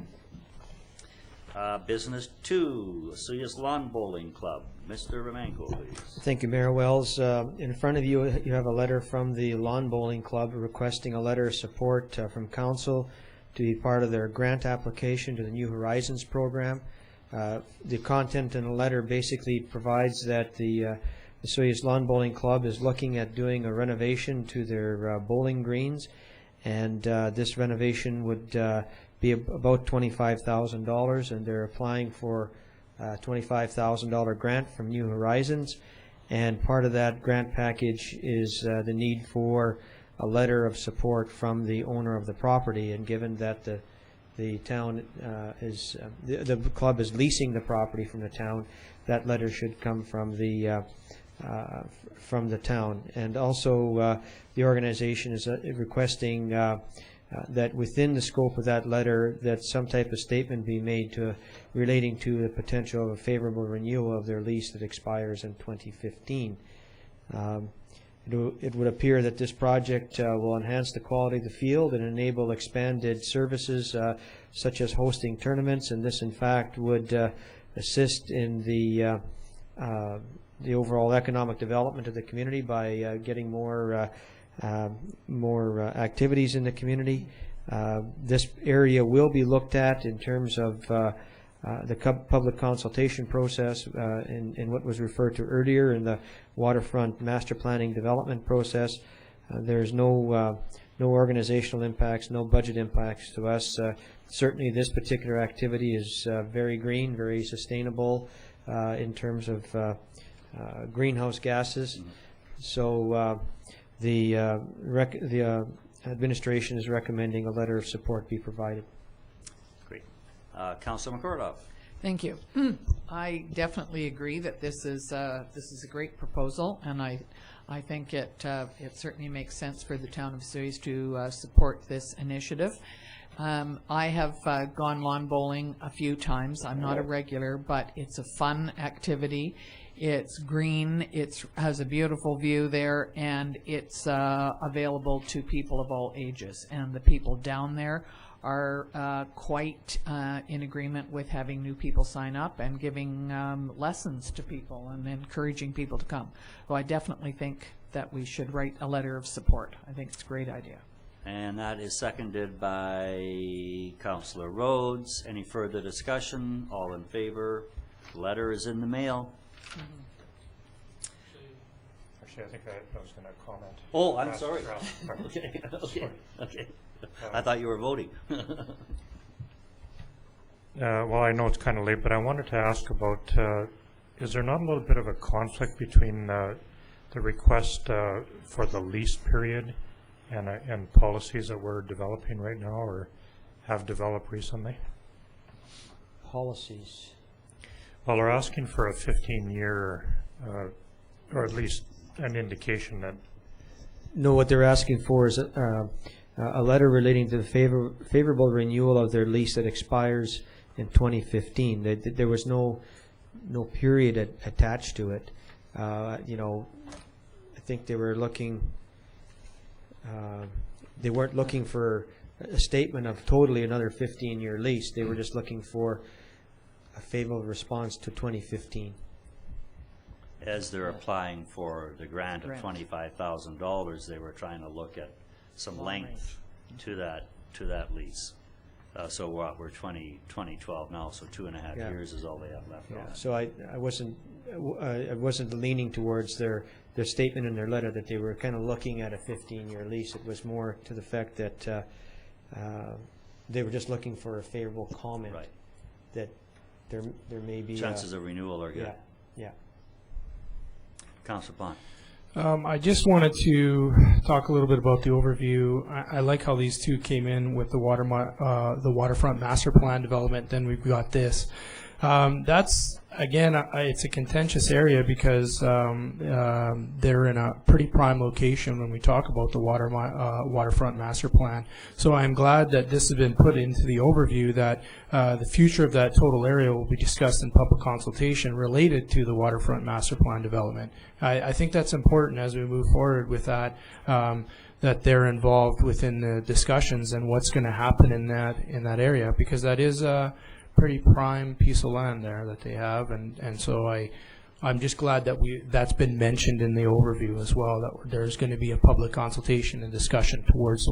Business 2, Osoyoos Lawn Bowling Club. Mr. Romanko, please. Thank you, Mayor Wells. In front of you, you have a letter from the Lawn Bowling Club requesting a letter of support from Council to be part of their grant application to the New Horizons program. The content in the letter basically provides that the Osoyoos Lawn Bowling Club is looking at doing a renovation to their bowling greens, and this renovation would be about $25,000, and they're applying for a $25,000 grant from New Horizons, and part of that grant package is the need for a letter of support from the owner of the property. And given that the town the club is leasing the property from the town, that letter should come from the town. And also the organization is requesting that within the scope of that letter, that some type of statement be made relating to the potential of a favorable renewal of their lease that expires in 2015. It would appear that this project will enhance the quality of the field and enable expanded services such as hosting tournaments, and this in fact would assist in the overall economic development of the community by getting more activities in the community. This area will be looked at in terms of the public consultation process in what was referred to earlier in the Waterfront master planning development process. There's no organizational impacts, no budget impacts to us. Certainly this particular activity is very green, very sustainable in terms of greenhouse gases. So the administration is recommending a letter of support be provided. Great. Councilor McCordoff. Thank you. I definitely agree that this is a great proposal, and I think it certainly makes sense for the town of Osoyoos to support this initiative. I have gone lawn bowling a few times. I'm not a regular, but it's a fun activity. It's green, it has a beautiful view there, and it's available to people of all ages. And the people down there are quite in agreement with having new people sign up and giving lessons to people and encouraging people to come. So I definitely think that we should write a letter of support. I think it's a great idea. And that is seconded by Councillor Rhodes. Any further discussion? All in favor? Letter is in the mail. Actually, I think I was going to comment. Oh, I'm sorry. Okay. Okay. I thought you were voting. Well, I know it's kind of late, but I wanted to ask about, is there not a little bit of a conflict between the request for the lease period and policies that we're developing right now or have developed recently? Policies. Well, they're asking for a 15-year, or at least an indication that... No, what they're asking for is a letter relating to the favorable renewal of their lease that expires in 2015. There was no period attached to it. You know, I think they were looking... they weren't looking for a statement of totally another 15-year lease. They were just looking for a favorable response to 2015. As they're applying for the grant of $25,000, they were trying to look at some length to that lease. So we're 2012 now, so 2.5 years is all they have left. Yeah. So I wasn't leaning towards their statement in their letter that they were kind of looking at a 15-year lease. It was more to the fact that they were just looking for a favorable comment. Right. That there may be chances of renewal are good. Yeah. Councilor Pond. I just wanted to talk a little bit about the overview. I like how these two came in with the waterfront master plan development. Then we've got this. That's again, it's a contentious area because they're in a pretty prime location when we talk about the waterfront master plan. So I'm glad that this has been put into the overview that the future of that total area will be discussed in public consultation related to the waterfront master plan development. I think that's important as we move forward with that. That they're involved within the discussions and what's going to happen in that area, because that is a pretty prime piece of land there that they have, and so I'm just glad that that's been mentioned in the overview as well, that there's going to be a public consultation and discussion towards the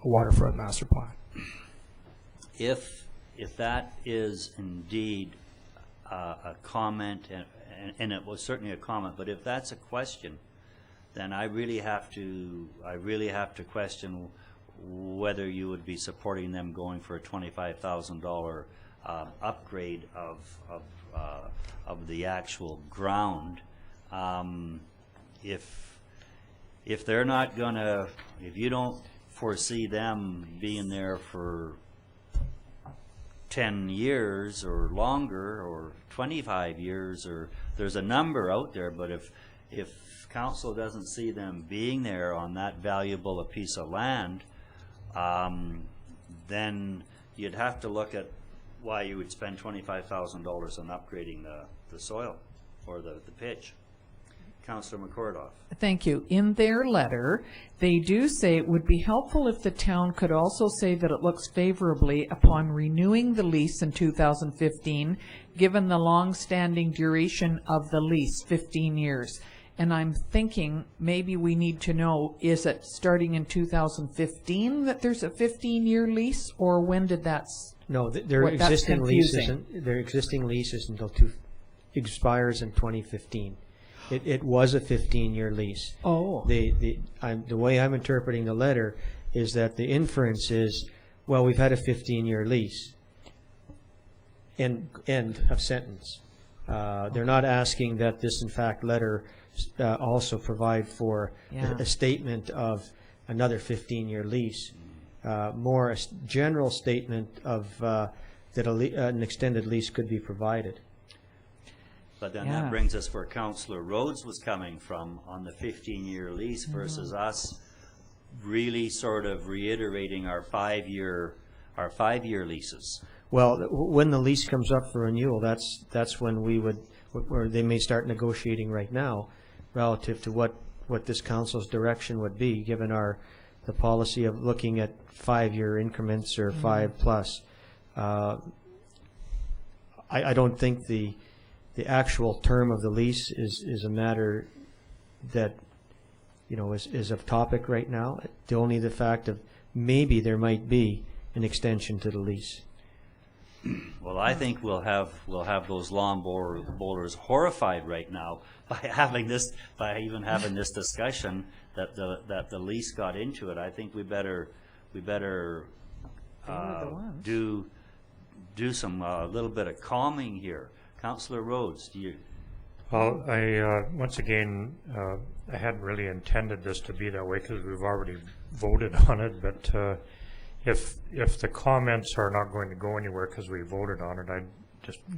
waterfront master plan. If that is indeed a comment, and it was certainly a comment, but if that's a question, then I really have to question whether you would be supporting them going for a $25,000 upgrade of the actual ground. If they're not gonna, if you don't foresee them being there for 10 years or longer, or 25 years, or there's a number out there, but if council doesn't see them being there on that valuable a piece of land, then you'd have to look at why you would spend $25,000 on upgrading the soil or the pitch. Councillor McCordoff. Thank you. In their letter, they do say it would be helpful if the town could also say that it looks favorably upon renewing the lease in 2015, given the long-standing duration of the lease, 15 years. And I'm thinking maybe we need to know, is it starting in 2015 that there's a 15-year lease, or when did that? No, their What, that's existing lease confusing. expires in 2015. It was a 15-year lease. Oh. The way I'm interpreting the letter is that the inference is, well, we've had a 15-year lease. End of sentence. They're not asking that this, in fact, letter also provide for a statement of another 15-year lease. More a general statement of that an extended lease could be provided. But then that brings us where Councillor Rhodes was coming from on the 15-year lease versus us really sort of reiterating our 5-year leases. Well, when the lease comes up for renewal, that's when we would, or they may start negotiating right now, relative to what this council's direction would be, given the policy of looking at 5-year increments or 5+. I don't think the actual term of the lease is a matter that, you know, is of topic right now. Only the fact of maybe there might be an extension to the lease. Well, I think we'll have those lawn bowlers horrified right now by even having this discussion that the lease got into it. I think we better do some little bit of calming here. Councillor Rhodes, do you? Well, once again, I hadn't really intended this to be that way because we've already voted on it, but if the comments are not going to go anywhere because we voted on it,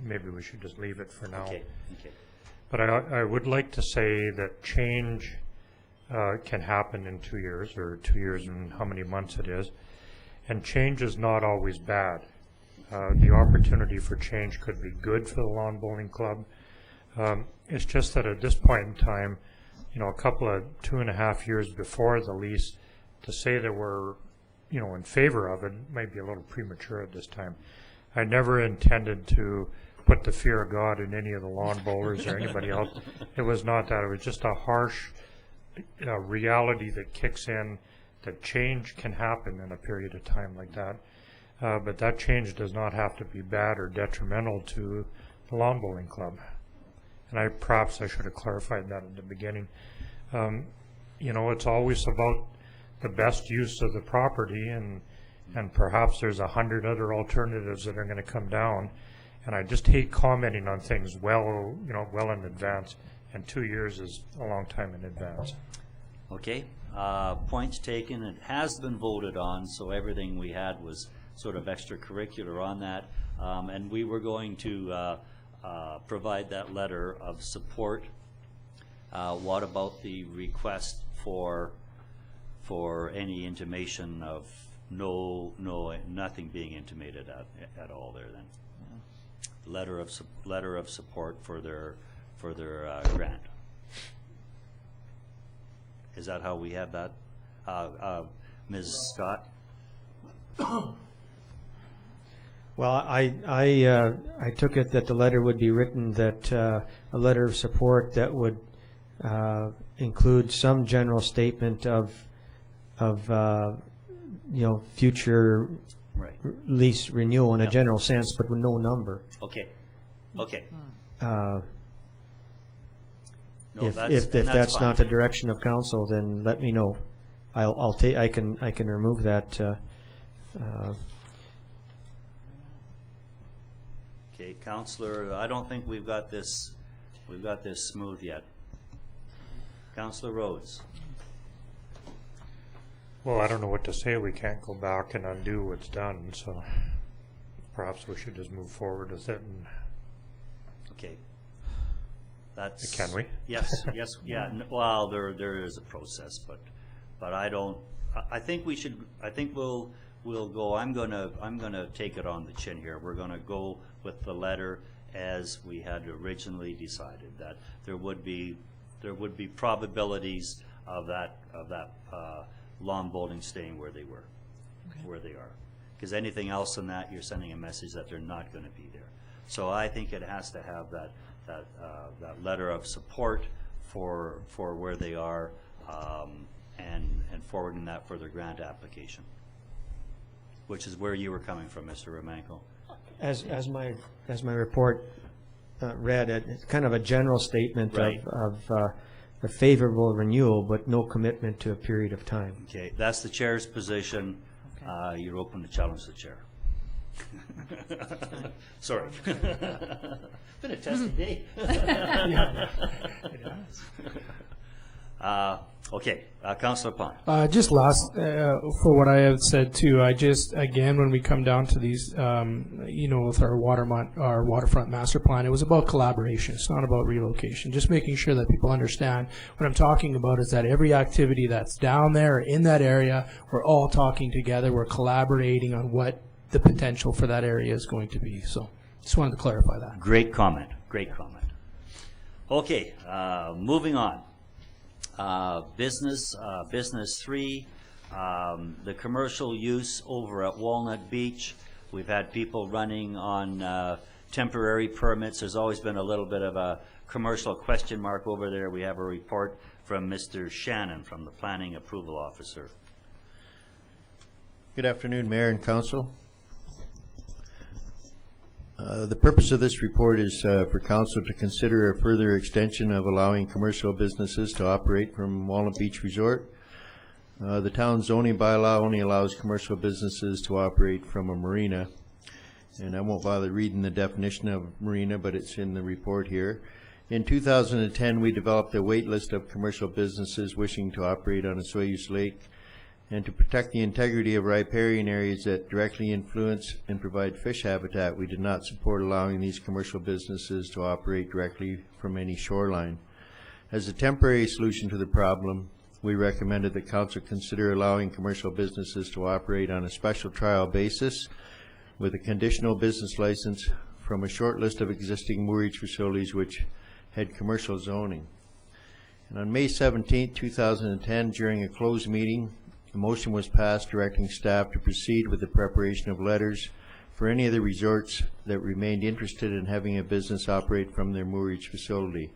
maybe we should just leave it for now. Okay. But I would like to say that change can happen in 2 years, or 2 years and how many months it is, and change is not always bad. The opportunity for change could be good for the lawn bowling club. It's just that at this point in time, you know, a couple of 2.5 years before the lease, to say that we're, you know, in favor of it might be a little premature at this time. I never intended to put the fear of God in any of the lawn bowlers or anybody else. It was not that. It was just a harsh reality that kicks in, that change can happen in a period of time like that. But that change does not have to be bad or detrimental to the lawn bowling club. And perhaps I should have clarified that at the beginning. You know, it's always about the best use of the property, and perhaps there's 100 other alternatives that are going to come down. And I just hate commenting on things well in advance. And 2 years is a long time in advance. Okay. Points taken. It has been voted on, so everything we had was sort of extracurricular on that, and we were going to provide that letter of support. What about the request for any intimation of nothing being intimated at all there then? Letter of support for their grant. Is that how we have that? Ms. Scott? Well, I took it that the letter would be written that a letter of support that would include some general statement of you know, future lease renewal in a general sense, but with no number. Okay. If that's not the direction of council, then let me know. I'll take, I can remove that. Okay, Counselor, I don't think we've got this smooth yet. Counselor Rhodes. Well, I don't know what to say. We can't go back and undo what's done, so perhaps we should just move forward with it. And Okay. That's. Can we? Yes, yes, yeah. Well, there is a process, but I don't. I think we should. I think we'll go. I'm gonna take it on the chin here. We're gonna go with the letter as we had originally decided, that there would be probabilities of that lawn bowling staying where they were, where they are. Because anything else than that, you're sending a message that they're not going to be there. So I think it has to have that letter of support for where they are, and forwarding that for their grant application, which is where you were coming from, Mr. Romanko. As my report read, it's kind of a general statement Right. of a favorable renewal, but no commitment to a period of time. Okay, that's the chair's position. You're open to challenge the chair. Sorry. Been a testy day. Okay, Councillor Pond. Just last, for what I have said too, again, when we come down to these, with our waterfront master plan, it was about collaboration. It's not about relocation. Just making sure that people understand what I'm talking about is that every activity that's down there or in that area, we're all talking together. We're collaborating on what the potential for that area is going to be. So just wanted to clarify that. Great comment, great comment. Okay, moving on. Business 3, the commercial use over at Walnut Beach. We've had people running on temporary permits. There's always been a little bit of a commercial question mark over there. We have a report from Mr. Shannon from the Planning Approval Officer. Good afternoon, Mayor and Council. The purpose of this report is for Council to consider a further extension of allowing commercial businesses to operate from Walnut Beach Resort. The town's zoning bylaw only allows commercial businesses to operate from a marina, and I won't bother reading the definition of marina, but it's in the report here. In 2010, we developed a wait list of commercial businesses wishing to operate on Osoyoos Lake, and to protect the integrity of riparian areas that directly influence and provide fish habitat, we did not support allowing these commercial businesses to operate directly from any shoreline. As a temporary solution to the problem, we recommended that Council consider allowing commercial businesses to operate on a special trial basis with a conditional business license from a short list of existing moorage facilities which had commercial zoning. And on May 17, 2010, during a closed meeting, a motion was passed directing staff to proceed with the preparation of letters for any of the resorts that remained interested in having a business operate from their moorage facility.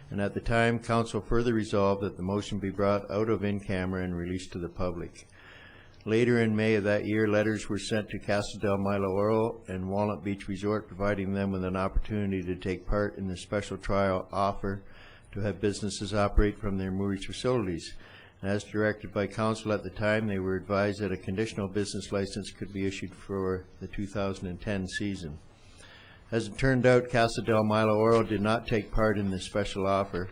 And at the time, Council further resolved that the motion be brought out of in-camera and released to the public. Later in May of that year, letters were sent to Casa del Milo Oro and Walnut Beach Resort, providing them with an opportunity to take part in the special trial offer to have businesses operate from their moorage facilities. As directed by Council at the time, they were advised that a conditional business license could be issued for the 2010 season. As it turned out, Casa del Milo Oro did not take part in this special offer.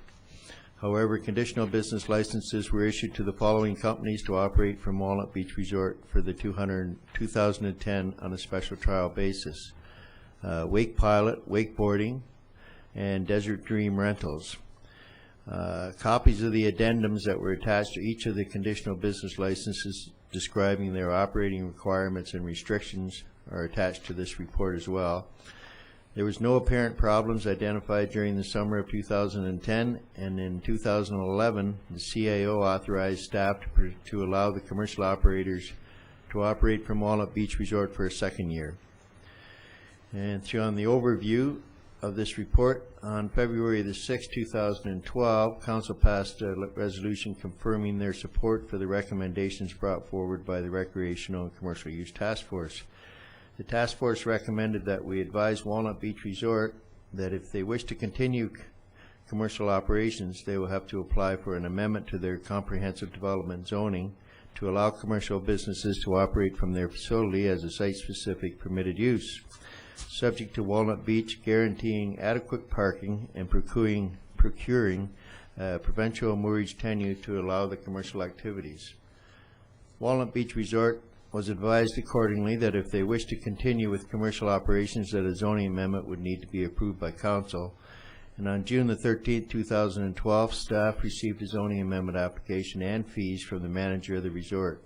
However, conditional business licenses were issued to the following companies to operate from Walnut Beach Resort for the 2010 on a special trial basis. Wake Pilot, Wakeboarding, and Desert Dream Rentals. Copies of the addendums that were attached to each of the conditional business licenses describing their operating requirements and restrictions are attached to this report as well. There was no apparent problems identified during the summer of 2010, and in 2011, the CAO authorized staff to allow the commercial operators to operate from Walnut Beach Resort for a second year. And on the overview of this report, on February the 6th, 2012, Council passed a resolution confirming their support for the recommendations brought forward by the Recreational and Commercial Use Task Force. The task force recommended that we advise Walnut Beach Resort that if they wish to continue commercial operations, they will have to apply for an amendment to their comprehensive development zoning to allow commercial businesses to operate from their facility as a site-specific permitted use, subject to Walnut Beach guaranteeing adequate parking and procuring provincial moorage tenure to allow the commercial activities. Walnut Beach Resort was advised accordingly that if they wish to continue with commercial operations, that a zoning amendment would need to be approved by council. And on June the 13th, 2012, staff received a zoning amendment application and fees from the manager of the resort.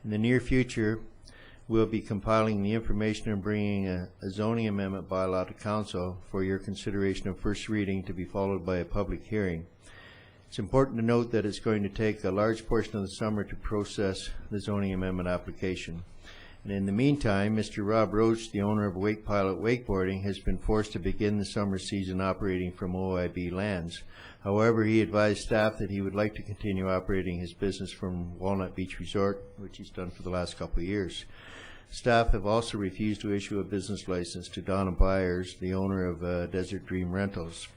In the near future, we'll be compiling the information and bringing a zoning amendment bylaw to council for your consideration of first reading, to be followed by a public hearing. It's important to note that it's going to take a large portion of the summer to process the zoning amendment application. And in the meantime, Mr. Rob Roach, the owner of Wake Pilot Wakeboarding, has been forced to begin the summer season operating from OIB lands. However, he advised staff that he would like to continue operating his business from Walnut Beach Resort, which he's done for the last couple of years. Staff have also refused to issue a business license to Donna Byers, the owner of Desert Dream Rentals.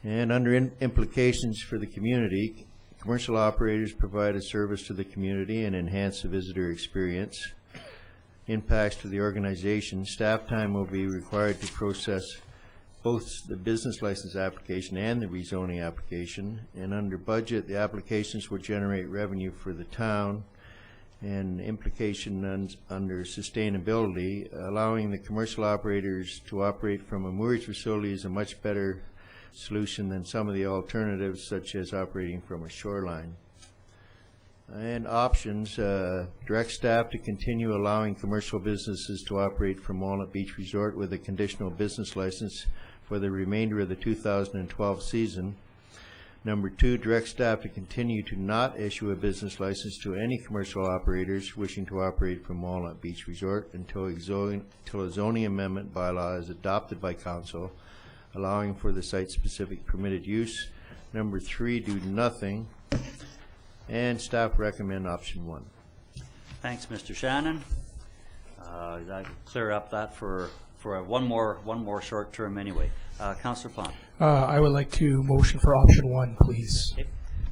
And under implications for the community, commercial operators provide a service to the community and enhance the visitor experience. Impacts to the organization: staff time will be required to process both the business license application and the rezoning application. And under budget, the applications will generate revenue for the town. And implication under sustainability, allowing the commercial operators to operate from a moorage facility is a much better solution than some of the alternatives, such as operating from a shoreline. And options: direct staff to continue allowing commercial businesses to operate from Walnut Beach Resort with a conditional business license for the remainder of the 2012 season. Number 2, direct staff to continue to not issue a business license to any commercial operators wishing to operate from Walnut Beach Resort until a zoning amendment bylaw is adopted by council, allowing for the site-specific permitted use. Number 3, do nothing. And staff recommend option 1. Thanks, Mr. Shannon. That clear up that for one more short term anyway. Councillor Pond. I would like to motion for option 1, please. Okay.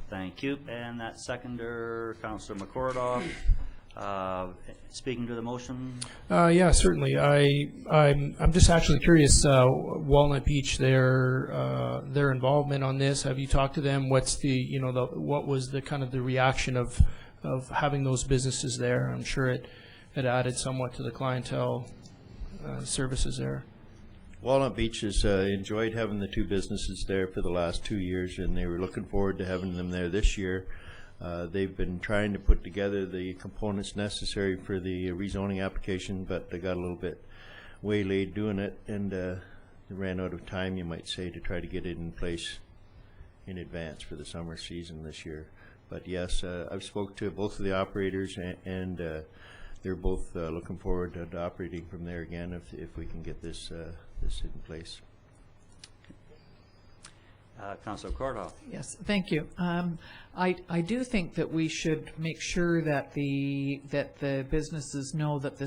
Thank you. And that seconder, Councillor McCordoff, speaking to the motion. Yeah, certainly. I'm just actually curious. Walnut Beach, their involvement on this. Have you talked to them? What's what was the kind of the reaction of having those businesses there? I'm sure it added somewhat to the clientele services there. Walnut Beach has enjoyed having the 2 businesses there for the last 2 years, and they were looking forward to having them there this year. They've been trying to put together the components necessary for the rezoning application, but they got a little bit waylaid doing it, and they ran out of time, you might say, to try to get it in place in advance for the summer season this year. But yes, I've spoke to both of the operators, and they're both looking forward to operating from there again if we can get this in place. Councillor Cordoff. Yes, thank you. I do think that we should make sure that the businesses know that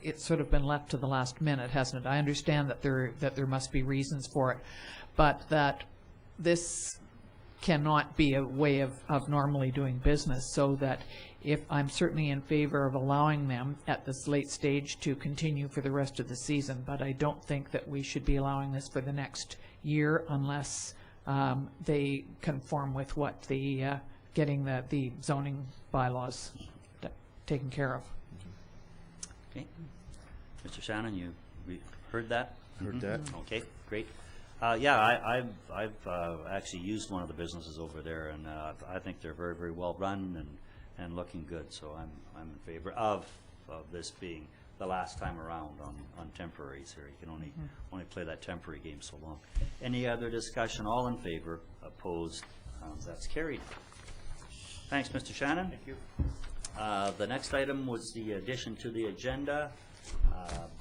it's sort of been left to the last minute, hasn't it? I understand that there must be reasons for it, but that this cannot be a way of normally doing business, so that if I'm certainly in favor of allowing them at this late stage to continue for the rest of the season, but I don't think that we should be allowing this for the next year unless they conform with what getting the zoning bylaws taken care of. Okay. Mr. Shannon, you heard that? Heard that. Okay, great. Yeah, I've actually used one of the businesses over there, and I think they're very, very well run and looking good. So I'm in favor of this being the last time around on temporaries here. You can only play that temporary game so long. Any other discussion? All in favor? Opposed? That's carried. Thanks, Mr. Shannon. Thank you. The next item was the addition to the agenda.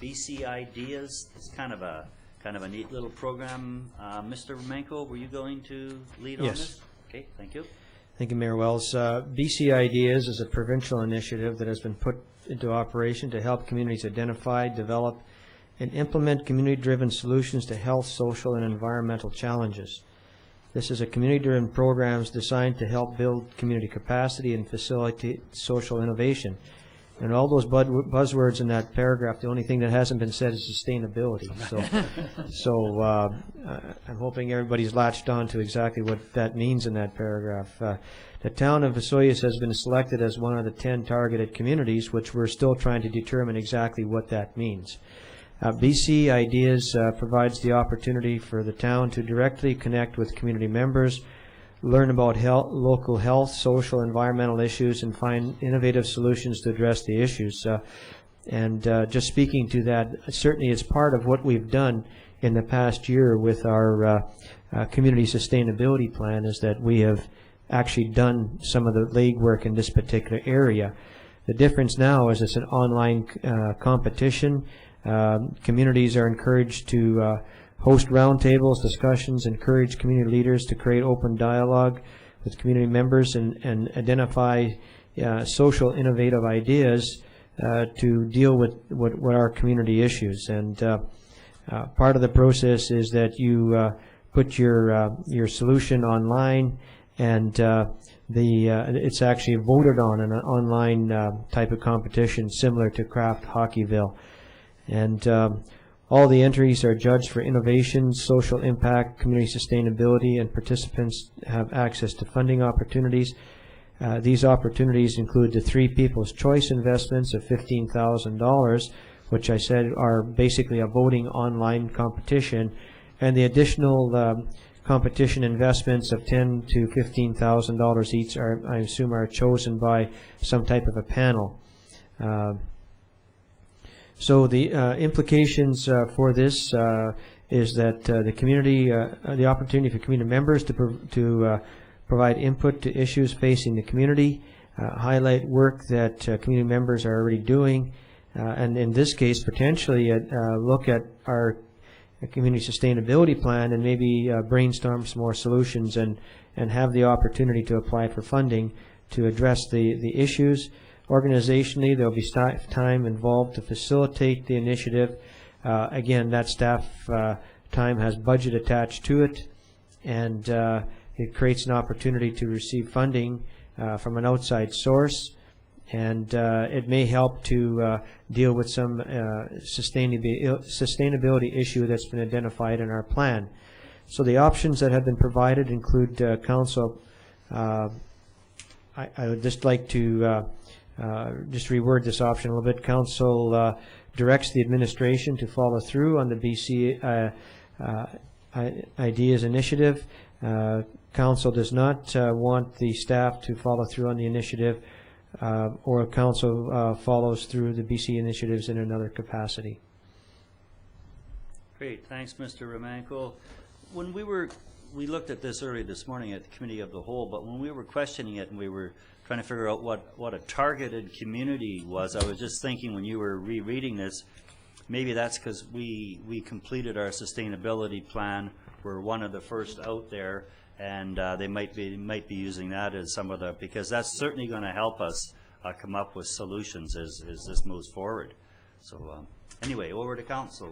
BC Ideas. It's kind of a neat little program. Mr. Romanko, were you going to lead on this? Okay, thank you. Thank you, Mayor Wells. BC Ideas is a provincial initiative that has been put into operation to help communities identify, develop, and implement community-driven solutions to health, social, and environmental challenges. This is a community-driven program designed to help build community capacity and facilitate social innovation. And all those buzzwords in that paragraph, the only thing that hasn't been said is sustainability. So I'm hoping everybody's latched on to exactly what that means in that paragraph. The town of Osoyoos has been selected as one of the 10 targeted communities, which we're still trying to determine exactly what that means. BC Ideas provides the opportunity for the town to directly connect with community members, learn about local health, social, environmental issues, and find innovative solutions to address the issues. Just speaking to that, certainly it's part of what we've done in the past year with our community sustainability plan, is that we have actually done some of the legwork in this particular area. The difference now is it's an online competition. Communities are encouraged to host roundtables, discussions, encourage community leaders to create open dialogue with community members and identify social innovative ideas to deal with what are community issues. And part of the process is that you put your solution online, and it's actually voted on in an online type of competition similar to Craft Hockeyville. And all the entries are judged for innovation, social impact, community sustainability, and participants have access to funding opportunities. These opportunities include the 3 People's Choice investments of $15,000, which I said are basically a voting online competition, and the additional competition investments of $10,000 to $15,000 each are, I assume, are chosen by some type of a panel. So the implications for this is that the community, the opportunity for community members to provide input to issues facing the community, highlight work that community members are already doing, and in this case potentially look at our community sustainability plan and maybe brainstorm some more solutions and have the opportunity to apply for funding to address the issues. Organizationally, there will be staff time involved to facilitate the initiative. Again, that staff time has budget attached to it, and it creates an opportunity to receive funding from an outside source, and it may help to deal with some sustainability issue that's been identified in our plan. So the options that have been provided include council. I would just like to just reword this option a little bit. Council directs the administration to follow through on the BC Ideas initiative. Council does not want the staff to follow through on the initiative, or Council follows through the BC initiatives in another capacity. Great, thanks, Mr. Romanko. When we looked at this early this morning at the Committee of the Whole, but when we were questioning it and we were trying to figure out what a targeted community was, I was just thinking when you were rereading this, maybe that's because we completed our sustainability plan. We're one of the first out there, and they might be using that as some of the, because that's certainly going to help us come up with solutions as this moves forward. So anyway, over to Councillor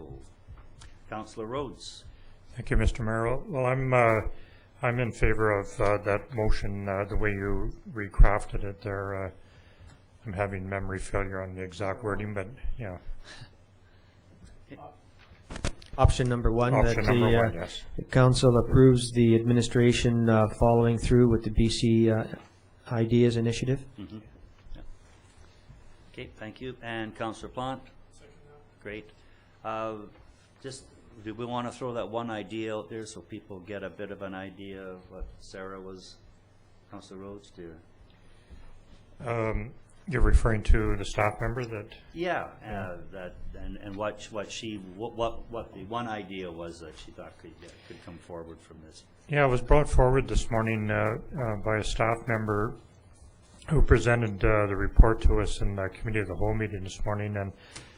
Rhodes. Thank you, Mr. Mayor. Well, I'm in favor of that motion, the way you recrafted it there. I'm having memory failure on the exact wording, but yeah. Option number one, Option that number one, yes. the council approves the administration following through with the BC Ideas initiative. Mm-hmm. Yeah. Okay, thank you. And Councillor Plant? Great. Just, do we want to throw that one idea out there so people get a bit of an idea of what Sarah was, Councillor Rhodes, do? You're referring to the staff member that? Yeah, that and what the one idea was that she thought could come forward from this. Yeah, it was brought forward this morning by a staff member who presented the report to us in the Committee of the Whole meeting this morning. And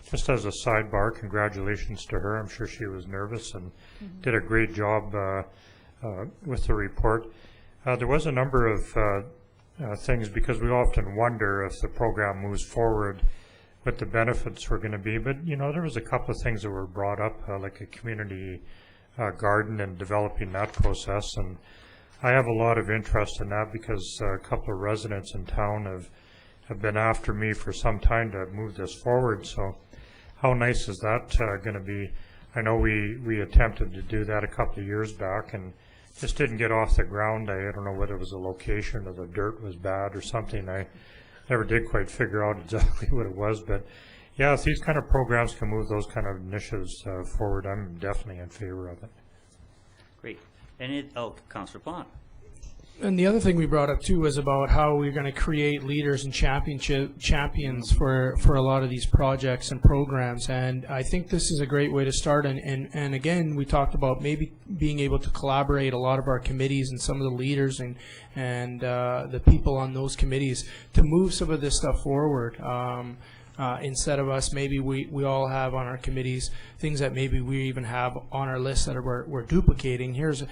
just as a sidebar, congratulations to her. I'm sure she was nervous and did a great job with the report. There was a number of things, because we often wonder if the program moves forward what the benefits were going to be, but you know, there was a couple of things that were brought up, like a community garden and developing that process, and I have a lot of interest in that because a couple of residents in town have been after me for some time to move this forward. So how nice is that going to be? I know we attempted to do that a couple of years back and just didn't get off the ground. I don't know whether it was the location or the dirt was bad or something. I never did quite figure out exactly what it was. But yeah, if these kind of programs can move those kind of initiatives forward, I'm definitely in favor of it. Great. Councillor Plant. And the other thing we brought up too was about how we're going to create leaders and champions for a lot of these projects and programs. And I think this is a great way to start. And again, we talked about maybe being able to collaborate a lot of our committees and some of the leaders and the people on those committees to move some of this stuff forward. Instead of us, maybe we all have on our committees things that maybe we even have on our list that we're duplicating. Here's a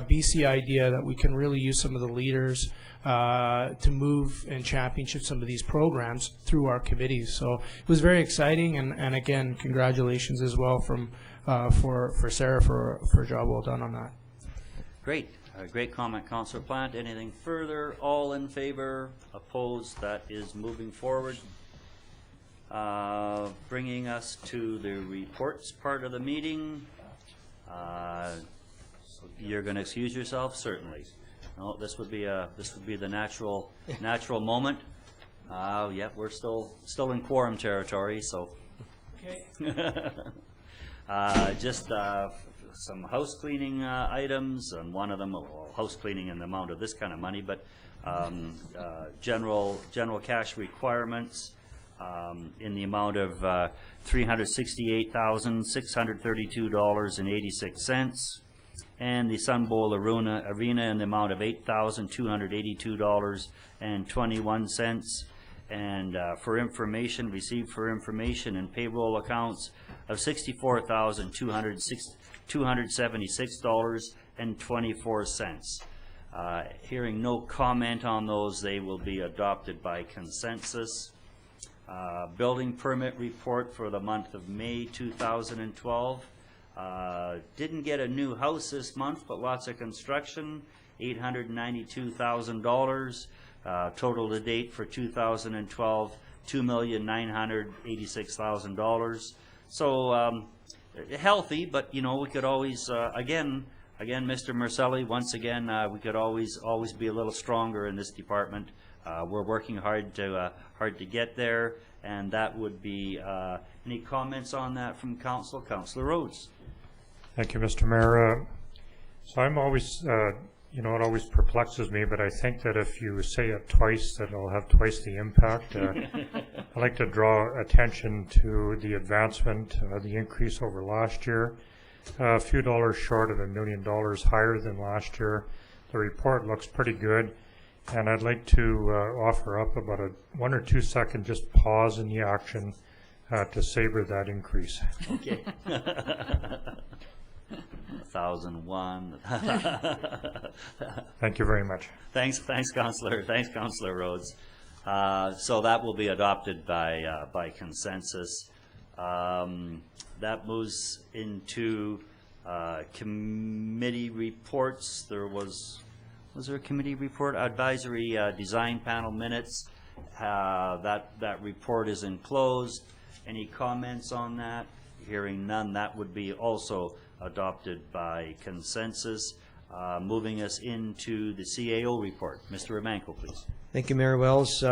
BC idea that we can really use some of the leaders to move and championship some of these programs through our committees. So it was very exciting, and again, congratulations as well from for Sarah for a job well done on that. Great. Great comment, Councillor Plant. Anything further? All in favor? Opposed? That is moving forward. Bringing us to the reports part of the meeting. You're going to excuse yourself, certainly. No, this would be the natural moment. Yep, we're still in quorum territory, so. Okay. Just some house cleaning items, and one of them, well, house cleaning in the amount of this kind of money, but general cash requirements. In the amount of $368,632.86, and the Sun Bowl Arena in the amount of $8,282.21, and received for information and payroll accounts of $64,276.24. Hearing no comment on those, they will be adopted by consensus. Building permit report for the month of May 2012. Didn't get a new house this month, but lots of construction, $892,000. Total to date for 2012, $2,986,000. So healthy, but you know, we could always again, Mr. Marcelli, once again, we could always be a little stronger in this department. We're working hard to get there, and that would be any comments on that from Council? Councillor Rhodes. Thank you, Mr. Mayor. So I'm always, it always perplexes me, but I think that if you say it twice, that it'll have twice the impact. I'd like to draw attention to the advancement, the increase over last year. A few dollars short of $1 million higher than last year. The report looks pretty good. And I'd like to offer up about a 1 or 2 second just pause in the action to savor that increase. Okay. 1,001. Thank you very much. Thanks, Councillor. Thanks, Councillor Rhodes. So that will be adopted by consensus. That moves into committee reports. Was there a committee report? Advisory design panel minutes. That report is enclosed. Any comments on that? Hearing none, that would be also adopted by consensus. Moving us into the CAO report. Mr. Romanko, please. Thank you, Mayor Wells.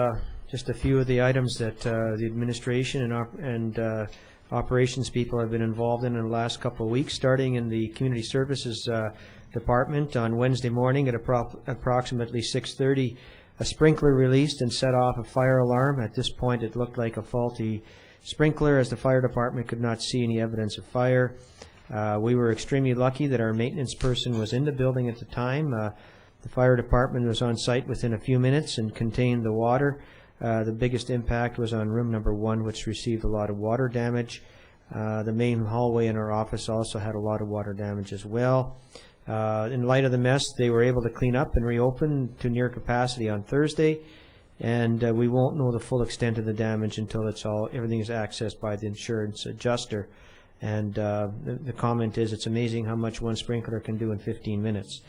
Just a few of the items that the administration and operations people have been involved in the last couple of weeks, starting in the community services department. On Wednesday morning at approximately 6:30, a sprinkler released and set off a fire alarm. At this point, it looked like a faulty sprinkler, as the fire department could not see any evidence of fire. We were extremely lucky that our maintenance person was in the building at the time. The fire department was on site within a few minutes and contained the water. The biggest impact was on room number 1, which received a lot of water damage. The main hallway in our office also had a lot of water damage as well. In light of the mess, they were able to clean up and reopen to near capacity on Thursday, and we won't know the full extent of the damage until everything is accessed by the insurance adjuster. And the comment is, it's amazing how much one sprinkler can do in 15 minutes.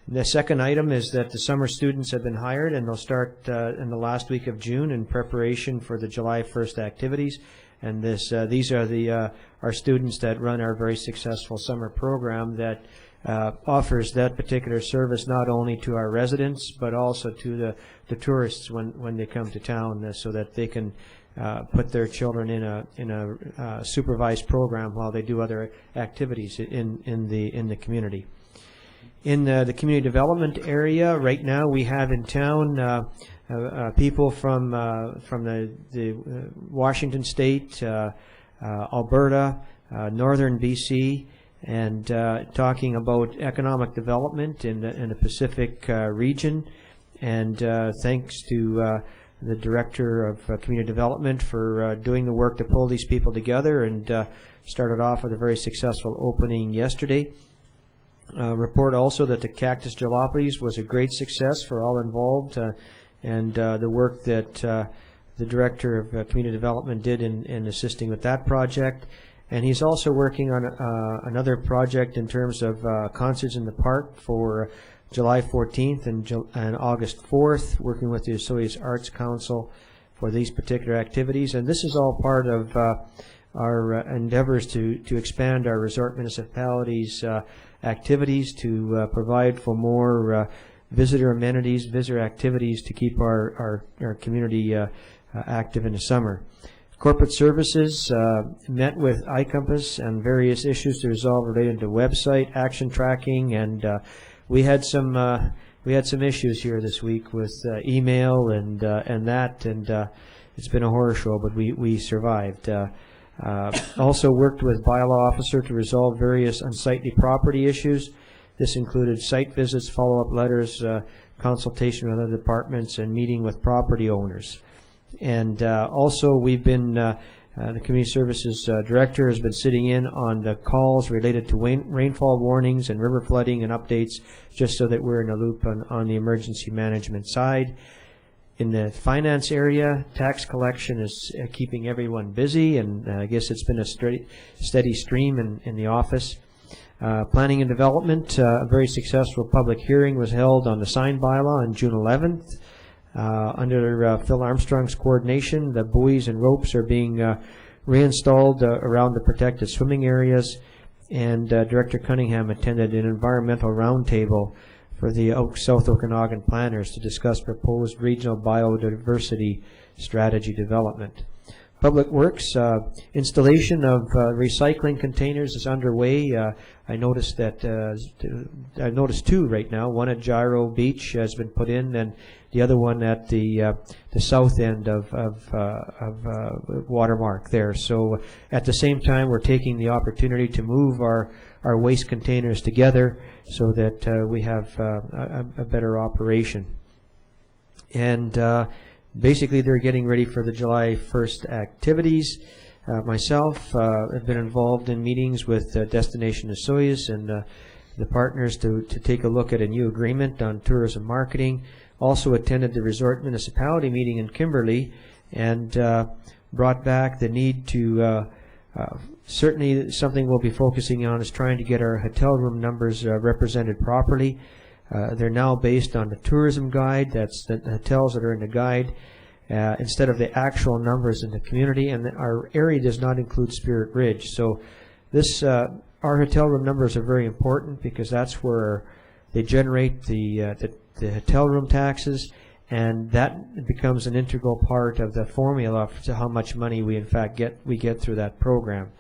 The second item is that the summer students have been hired, and they'll start in the last week of June in preparation for the July 1st activities. And these are our students that run our very successful summer program that offers that particular service not only to our residents but also to the tourists when they come to town, so that they can put their children in a supervised program while they do other activities in the community. In the community development area, right now we have in town people from the Washington State, Alberta, northern BC, and talking about economic development in the Pacific region. And thanks to the Director of Community Development for doing the work to pull these people together, and started off with a very successful opening yesterday. Report also that the Cactus Jalopies was a great success for all involved, and the work that the Director of Community Development did in assisting with that project. And he's also working on another project in terms of concerts in the park for July 14th and August 4th, working with the Osoyoos Arts Council for these particular activities. And this is all part of our endeavors to expand our resort municipalities' activities, to provide for more visitor amenities, visitor activities to keep our community active in the summer. Corporate Services met with iCompass and various issues to resolve related to website action tracking, and we had some issues here this week with email and it's been a horror show, but we survived. Also worked with Bylaw officer to resolve various unsightly property issues. This included site visits, follow-up letters, consultation with other departments, and meeting with property owners. And also we've been, the Community Services Director has been sitting in on the calls related to rainfall warnings and river flooding and updates, just so that we're in a loop on the emergency management side. In the finance area, tax collection is keeping everyone busy, and I guess it's been a steady stream in the office. Planning and Development, a very successful public hearing was held on the sign bylaw on June 11th. Under Phil Armstrong's coordination, the buoys and ropes are being reinstalled around the protected swimming areas, and Director Cunningham attended an environmental roundtable for the South Okanagan planners to discuss proposed regional biodiversity strategy development. Public Works, installation of recycling containers is underway. I noticed two right now. One at Gyro Beach has been put in, and the other one at the south end of Watermark there. So at the same time, we're taking the opportunity to move our waste containers together so that we have a better operation. And basically, they're getting ready for the July 1st activities. Myself have been involved in meetings with Destination Osoyoos and the partners to take a look at a new agreement on tourism marketing. Also attended the resort municipality meeting in Kimberley, and brought back the need to certainly something we'll be focusing on is trying to get our hotel room numbers represented properly. They're now based on the tourism guide. That's the hotels that are in the guide, instead of the actual numbers in the community. And our area does not include Spirit Ridge. So this, our hotel room numbers are very important because that's where they generate the hotel room taxes, and that becomes an integral part of the formula to how much money we in fact get through that program.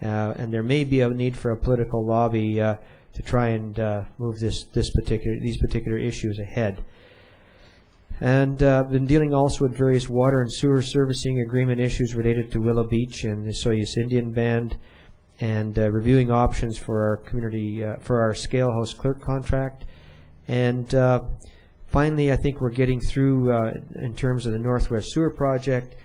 And there may be a need for a political lobby to try and move these particular issues ahead. And been dealing also with various water and sewer servicing agreement issues related to Willow Beach and the Osoyoos Indian Band, and reviewing options for our community for our scale house clerk contract. And finally, I think we're getting through in terms of the Northwest Sewer Project,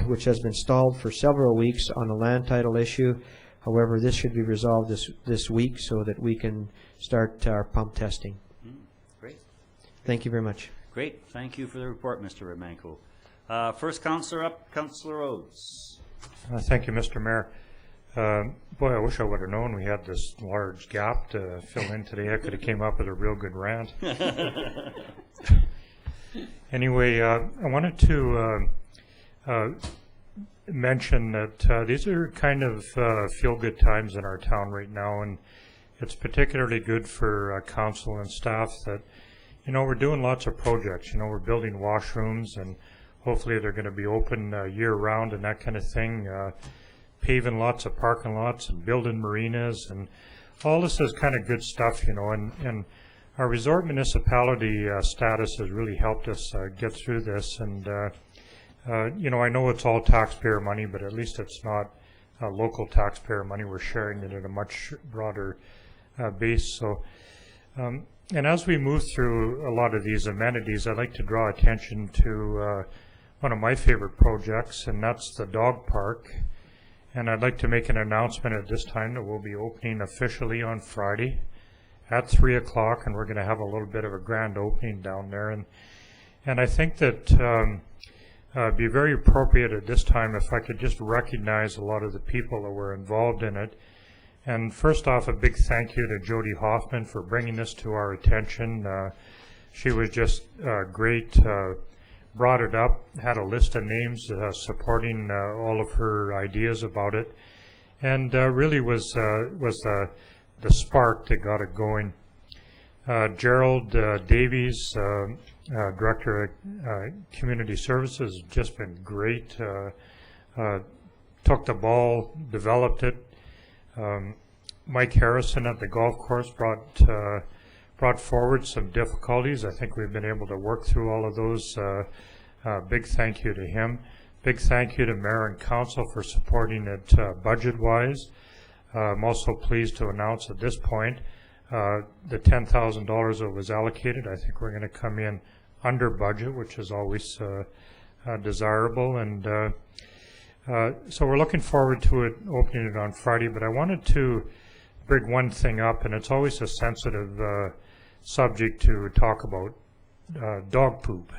which has been stalled for several weeks on a land title issue. However, this should be resolved this week so that we can start our pump testing. Great. Thank you very much. Great. Thank you for the report, Mr. Romanko. First counselor up, Councillor Rhodes. Thank you, Mr. Mayor. Boy, I wish I would have known we had this large gap to fill in today. I could have came up with a real good rant. Anyway, I wanted to mention that these are kind of feel-good times in our town right now, and it's particularly good for council and staff that, you know, we're doing lots of projects. You know, we're building washrooms, and hopefully they're going to be open year-round and that kind of thing. Paving lots of parking lots and building marinas, and all this is kind of good stuff, you know, and our resort municipality status has really helped us get through this, and you know, I know it's all taxpayer money, but at least it's not local taxpayer money. We're sharing it at a much broader base. So, and as we move through a lot of these amenities, I'd like to draw attention to one of my favorite projects, and that's the dog park. And I'd like to make an announcement at this time that we'll be opening officially on Friday at 3 o'clock, and we're going to have a little bit of a grand opening down there. And I think that it'd be very appropriate at this time if I could just recognize a lot of the people that were involved in it. And first off, a big thank you to Jody Hoffman for bringing this to our attention. She was just great. Brought it up, had a list of names supporting all of her ideas about it, and really was the spark that got it going. Gerald Davies, Director of Community Services, has just been great. Took the ball, developed it. Mike Harrison at the golf course brought forward some difficulties. I think we've been able to work through all of those. Big thank you to him. Big thank you to Mayor and Council for supporting it budget-wise. I'm also pleased to announce at this point the $10,000 that was allocated. I think we're going to come in under budget, which is always desirable. And so we're looking forward to it, opening it on Friday. But I wanted to bring one thing up, and it's always a sensitive subject to talk about dog poop.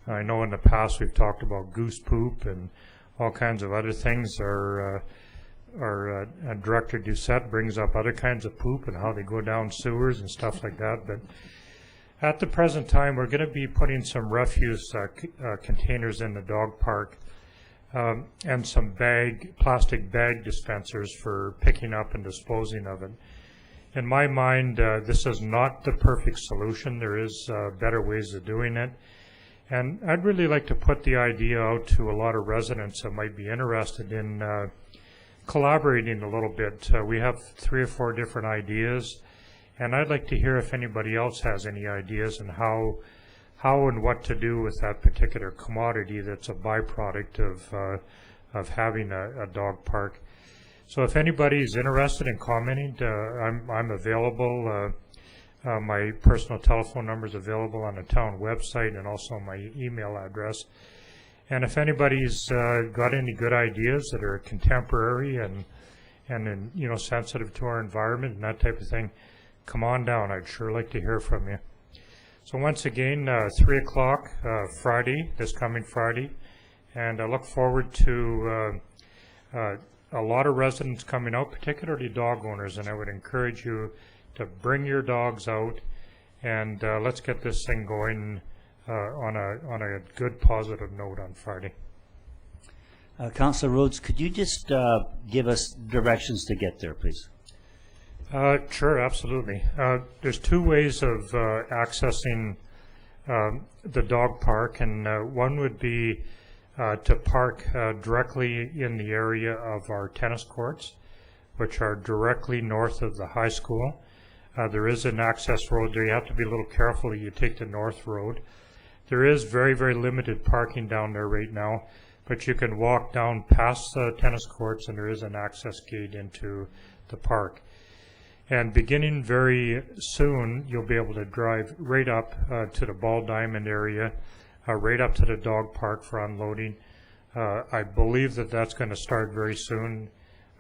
I know in the past we've talked about goose poop and all kinds of other things. Our Director Doucette brings up other kinds of poop and how they go down sewers and stuff like that. But at the present time, we're going to be putting some refuse containers in the dog park and some plastic bag dispensers for picking up and disposing of it. In my mind, this is not the perfect solution. There is better ways of doing it. And I'd really like to put the idea out to a lot of residents that might be interested in collaborating a little bit. We have 3 or 4 different ideas, and I'd like to hear if anybody else has any ideas on how and what to do with that particular commodity that's a byproduct of having a dog park. So if anybody's interested in commenting, I'm available. My personal telephone number is available on the town website and also my email address. And if anybody's got any good ideas that are contemporary and you know, sensitive to our environment and that type of thing, come on down. I'd sure like to hear from you. So once again, 3 o'clock Friday, this coming Friday, and I look forward to a lot of residents coming out, particularly dog owners, and I would encourage you to bring your dogs out, and let's get this thing going on a good positive note on Friday. Councillor Rhodes, could you just give us directions to get there, please? Sure, absolutely. There's 2 ways of accessing the dog park, and one would be to park directly in the area of our tennis courts, which are directly north of the high school. There is an access road there. You have to be a little careful that you take the north road. There is very, very limited parking down there right now, but you can walk down past the tennis courts, and there is an access gate into the park. And beginning very soon, you'll be able to drive right up to the Ball Diamond area, right up to the dog park for unloading. I believe that that's going to start very soon.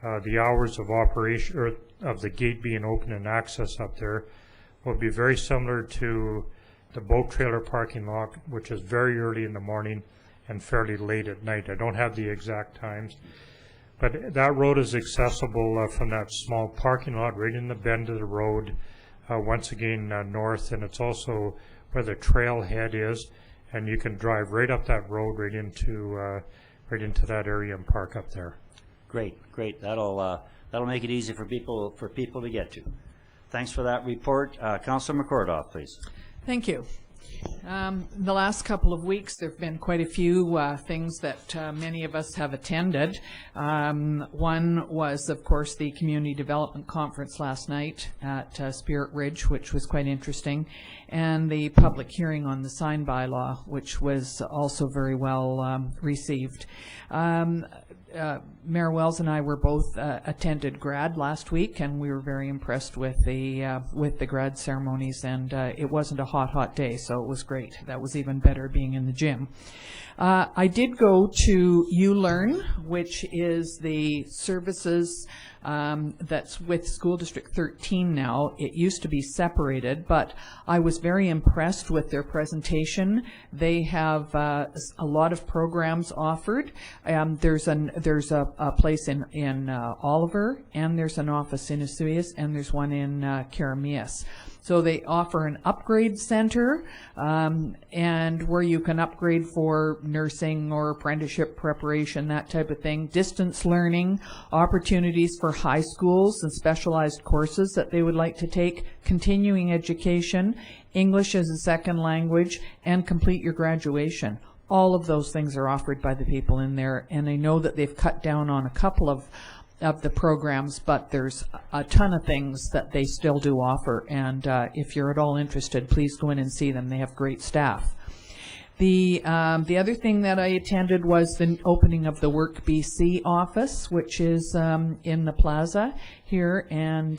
The hours of operation, or of the gate being open and access up there, will be very similar to the boat trailer parking lot, which is very early in the morning and fairly late at night. I don't have the exact times, But that road is accessible from that small parking lot right in the bend of the road, once again north, and it's also where the trailhead is, and you can drive right up that road right into that area and park up there. Great, great. That'll make it easy for people to get to. Thanks for that report. Councillor McCordoff, please. Thank you. The last couple of weeks, there have been quite a few things that many of us have attended. One was, of course, the Community Development Conference last night at Spirit Ridge, which was quite interesting, and the public hearing on the sign bylaw, which was also very well received. Mayor Wells and I were both attended grad last week, and we were very impressed with the grad ceremonies, and it wasn't a hot day, so it was great. That was even better being in the gym. I did go to ULearn, which is the services that's with School District 13 now. It used to be separated, but I was very impressed with their presentation. They have a lot of programs offered. There's a place in Oliver, and there's an office in Osoyoos, and there's one in Karamias. So they offer an upgrade center, and where you can upgrade for nursing or apprenticeship preparation, that type of thing. Distance learning, opportunities for high schools and specialized courses that they would like to take, continuing education, English as a second language, and complete your graduation. All of those things are offered by the people in there, and I know that they've cut down on a couple of the programs, but there's a ton of things that they still do offer, and if you're at all interested, please go in and see them. They have great staff. The other thing that I attended was the opening of the Work BC office, which is in the plaza here, and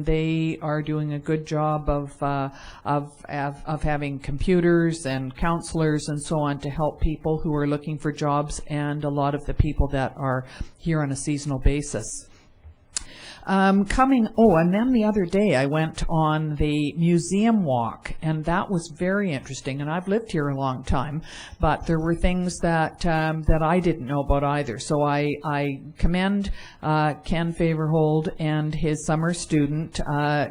they are doing a good job of having computers and counselors and so on to help people who are looking for jobs, and a lot of the people that are here on a seasonal basis. And then the other day I went on the museum walk, and that was very interesting. And I've lived here a long time, but there were things that I didn't know about either. So I commend Ken Favorhold and his summer student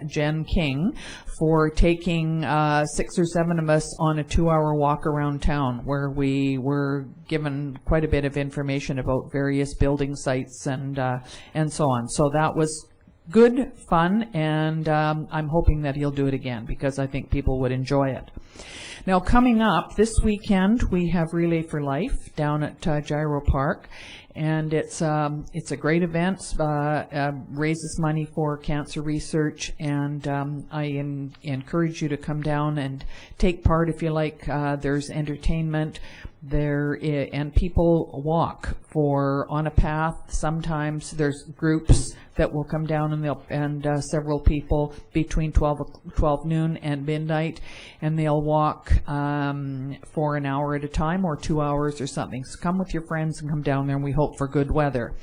Jen King for taking 6 or 7 of us on a 2-hour walk around town, where we were given quite a bit of information about various building sites and so on. So that was good fun, and I'm hoping that he'll do it again, because I think people would enjoy it. Now, coming up this weekend, we have Relay for Life down at Gyro Park, and it's a great event. Raises money for cancer research, and I encourage you to come down and take part if you like. There's entertainment there, and people walk on a path. Sometimes there's groups that will come down, and several people between 12 noon and midnight, and they'll walk for an hour at a time, or 2 hours or something. So come with your friends and come down there, and we hope for good weather.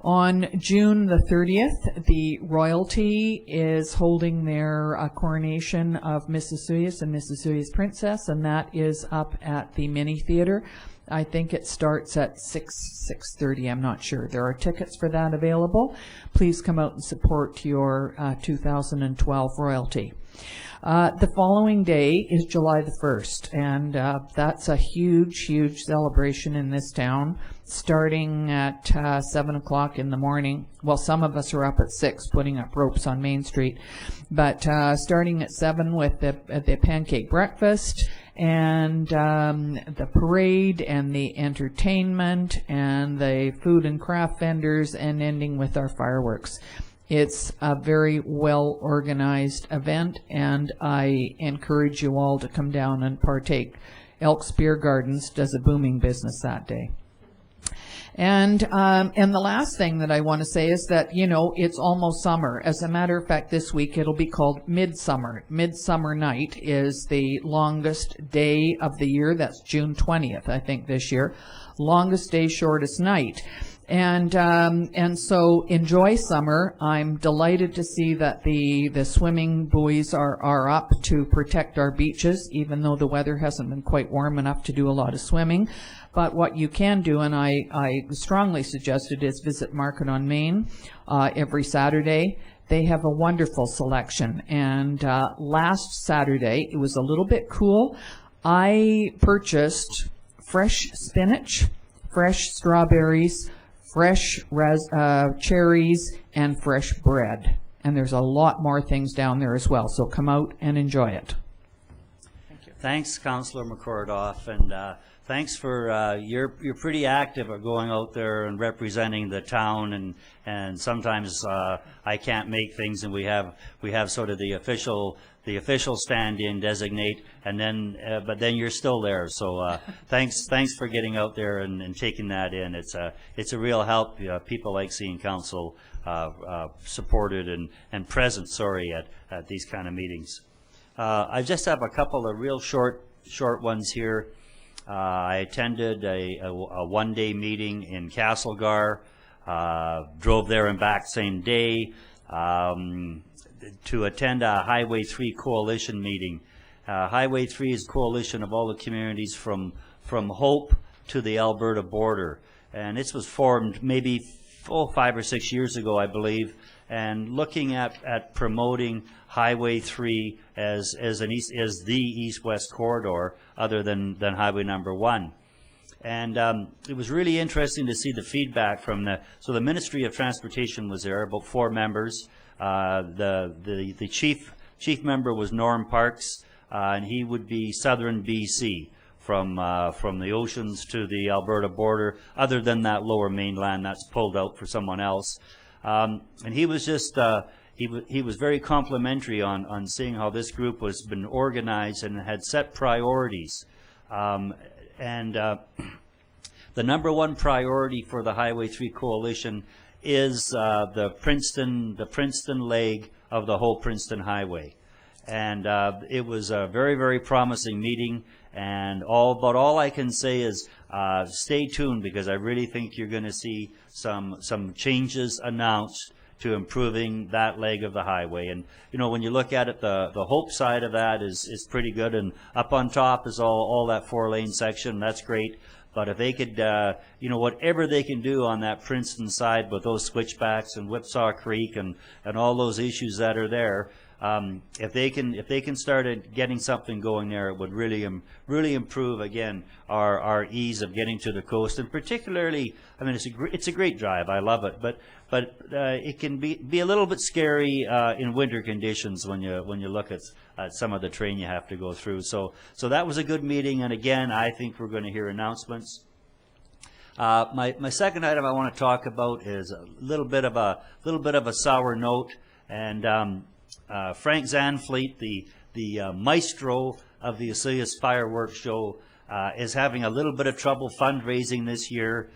On June the 30th, the royalty is holding their coronation of Miss Osoyoos and Miss Osoyoos Princess, and that is up at the Mini Theatre. I think it starts at 6:30, I'm not sure. There are tickets for that available. Please come out and support your 2012 royalty. The following day is July the 1st, and that's a huge celebration in this town, starting at 7 o'clock in the morning. Well, some of us are up at 6 putting up ropes on Main Street, but starting at 7 with the pancake breakfast, and the parade, and the entertainment, and the food and craft vendors, and ending with our fireworks. It's a very well-organized event, and I encourage you all to come down and partake. Elks Beer Gardens does a booming business that day. And the last thing that I want to say is that, it's almost summer. As a matter of fact, this week it'll be called Midsummer. Midsummer Night is the longest day of the year. That's June 20th, I think, this year. Longest day, shortest night. And so enjoy summer. I'm delighted to see that the swimming buoys are up to protect our beaches, even though the weather hasn't been quite warm enough to do a lot of swimming. But what you can do, and I strongly suggest it, is visit Market on Main every Saturday. They have a wonderful selection. And last Saturday, it was a little bit cool. I purchased fresh spinach, fresh strawberries, fresh cherries, and fresh bread. And there's a lot more things down there as well. So come out and enjoy it. Thank you. Thanks, Councillor McCordoff, and thanks for you're pretty active at going out there and representing the town, and sometimes I can't make things, and we have sort of the official stand-in designate, and then but then you're still there. So thanks for getting out there and taking that in. It's a real help. People like seeing council supported and present. At these kind of meetings. I just have a couple of real short ones here. I attended a one-day meeting in Castlegar. Drove there and back same day. To attend a Highway 3 Coalition meeting. Highway 3 is a coalition of all the communities from Hope to the Alberta border. And this was formed maybe 5 or 6 years ago, I believe, and looking at promoting Highway 3 as the east-west corridor other than Highway number 1. And it was really interesting to see the feedback from the Ministry of Transportation was there, about 4 members. The chief member was Norm Parks, and he would be Southern BC from the oceans to the Alberta border. Other than that lower mainland, that's pulled out for someone else. And he was just he was very complimentary on seeing how this group was been organized and had set priorities. The number one priority for the Highway 3 Coalition is the Princeton leg of the whole Princeton Highway. And it was a very, very promising meeting. And all I can say is stay tuned, because I really think you're going to see some changes announced to improving that leg of the highway. And when you look at it, the Hope side of that is pretty good, and up on top is all that 4-lane section. That's great. But if they could, whatever they can do on that Princeton side with those switchbacks and Whipsaw Creek and all those issues that are there, if they can start getting something going there, it would really improve again our ease of getting to the coast. And particularly, I mean, it's a great drive. I love it, but it can be a little bit scary in winter conditions when you look at some of the terrain you have to go through. So that was a good meeting, and again, I think we're going to hear announcements. My second item I want to talk about is a little bit of a sour note, and Frank Zanfleet, the maestro of the Osoyoos Fireworks Show, is having a little bit of trouble fundraising this year,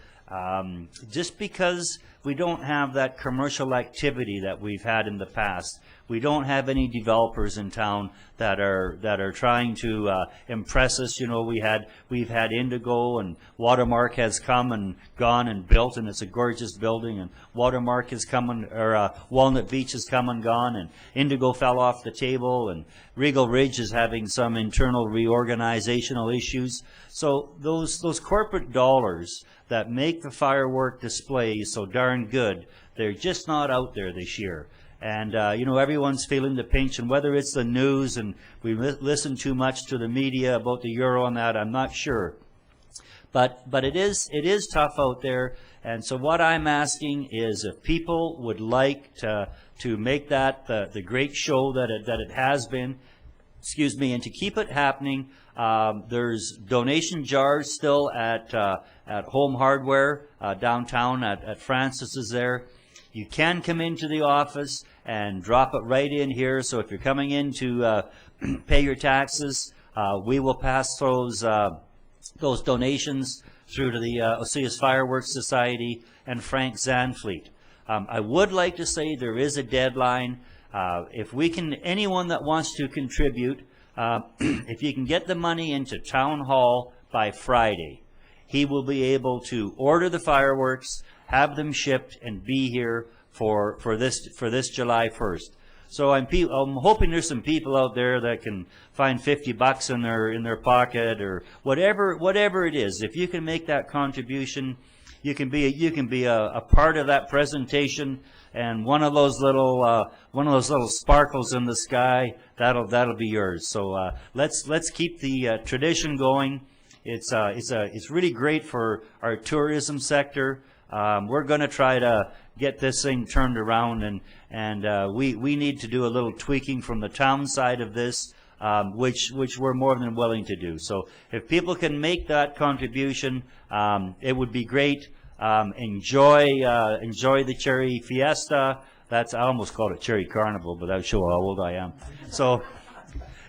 just because we don't have that commercial activity that we've had in the past. We don't have any developers in town that are trying to impress us. We've had Indigo, and Watermark has come and gone and built, and it's a gorgeous building. And Watermark has come or Walnut Beach has come and gone, and Indigo fell off the table, and Regal Ridge is having some internal reorganizational issues. So those corporate dollars that make the firework displays so darn good, they're just not out there this year. And, everyone's feeling the pinch, and whether it's the news and we listen too much to the media about the euro and that, I'm not sure. But it is tough out there. And so what I'm asking is if people would like to make that the great show that it has been, and to keep it happening, there's donation jars still at Home Hardware downtown at Francis's there. You can come into the office and drop it right in here. So if you're coming in to pay your taxes, we will pass those donations through to the Osoyoos Fireworks Society and Frank Zanfleet. I would like to say there is a deadline. If we can, anyone that wants to contribute, if you can get the money into Town Hall by Friday, he will be able to order the fireworks, have them shipped, and be here for this July 1st. So I'm hoping there's some people out there that can find $50 in their pocket, or whatever it is. If you can make that contribution, you can be a part of that presentation, and one of those little sparkles in the sky, that'll be yours. So let's keep the tradition going. It's really great for our tourism sector. We're going to try to get this thing turned around, and we need to do a little tweaking from the town side of this, which we're more than willing to do. So if people can make that contribution, it would be great. Enjoy the Cherry Fiesta. I almost called it Cherry Carnival, but that would show how old I am. So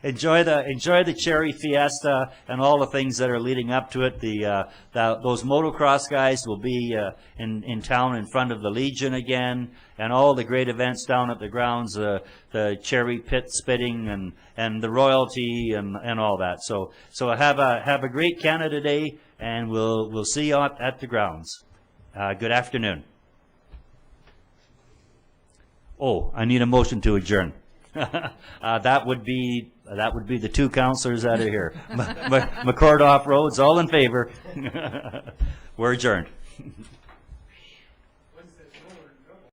enjoy the Cherry Fiesta and all the things that are leading up to it. Those motocross guys will be in town in front of the Legion again, and all the great events down at the grounds, the cherry pit spitting and the royalty and all that. So have a great Canada Day, and we'll see you at the grounds. Good afternoon. Oh, I need a motion to adjourn. That would be the two councillors that are here. McCordoff Rhodes, all in favor. We're adjourned.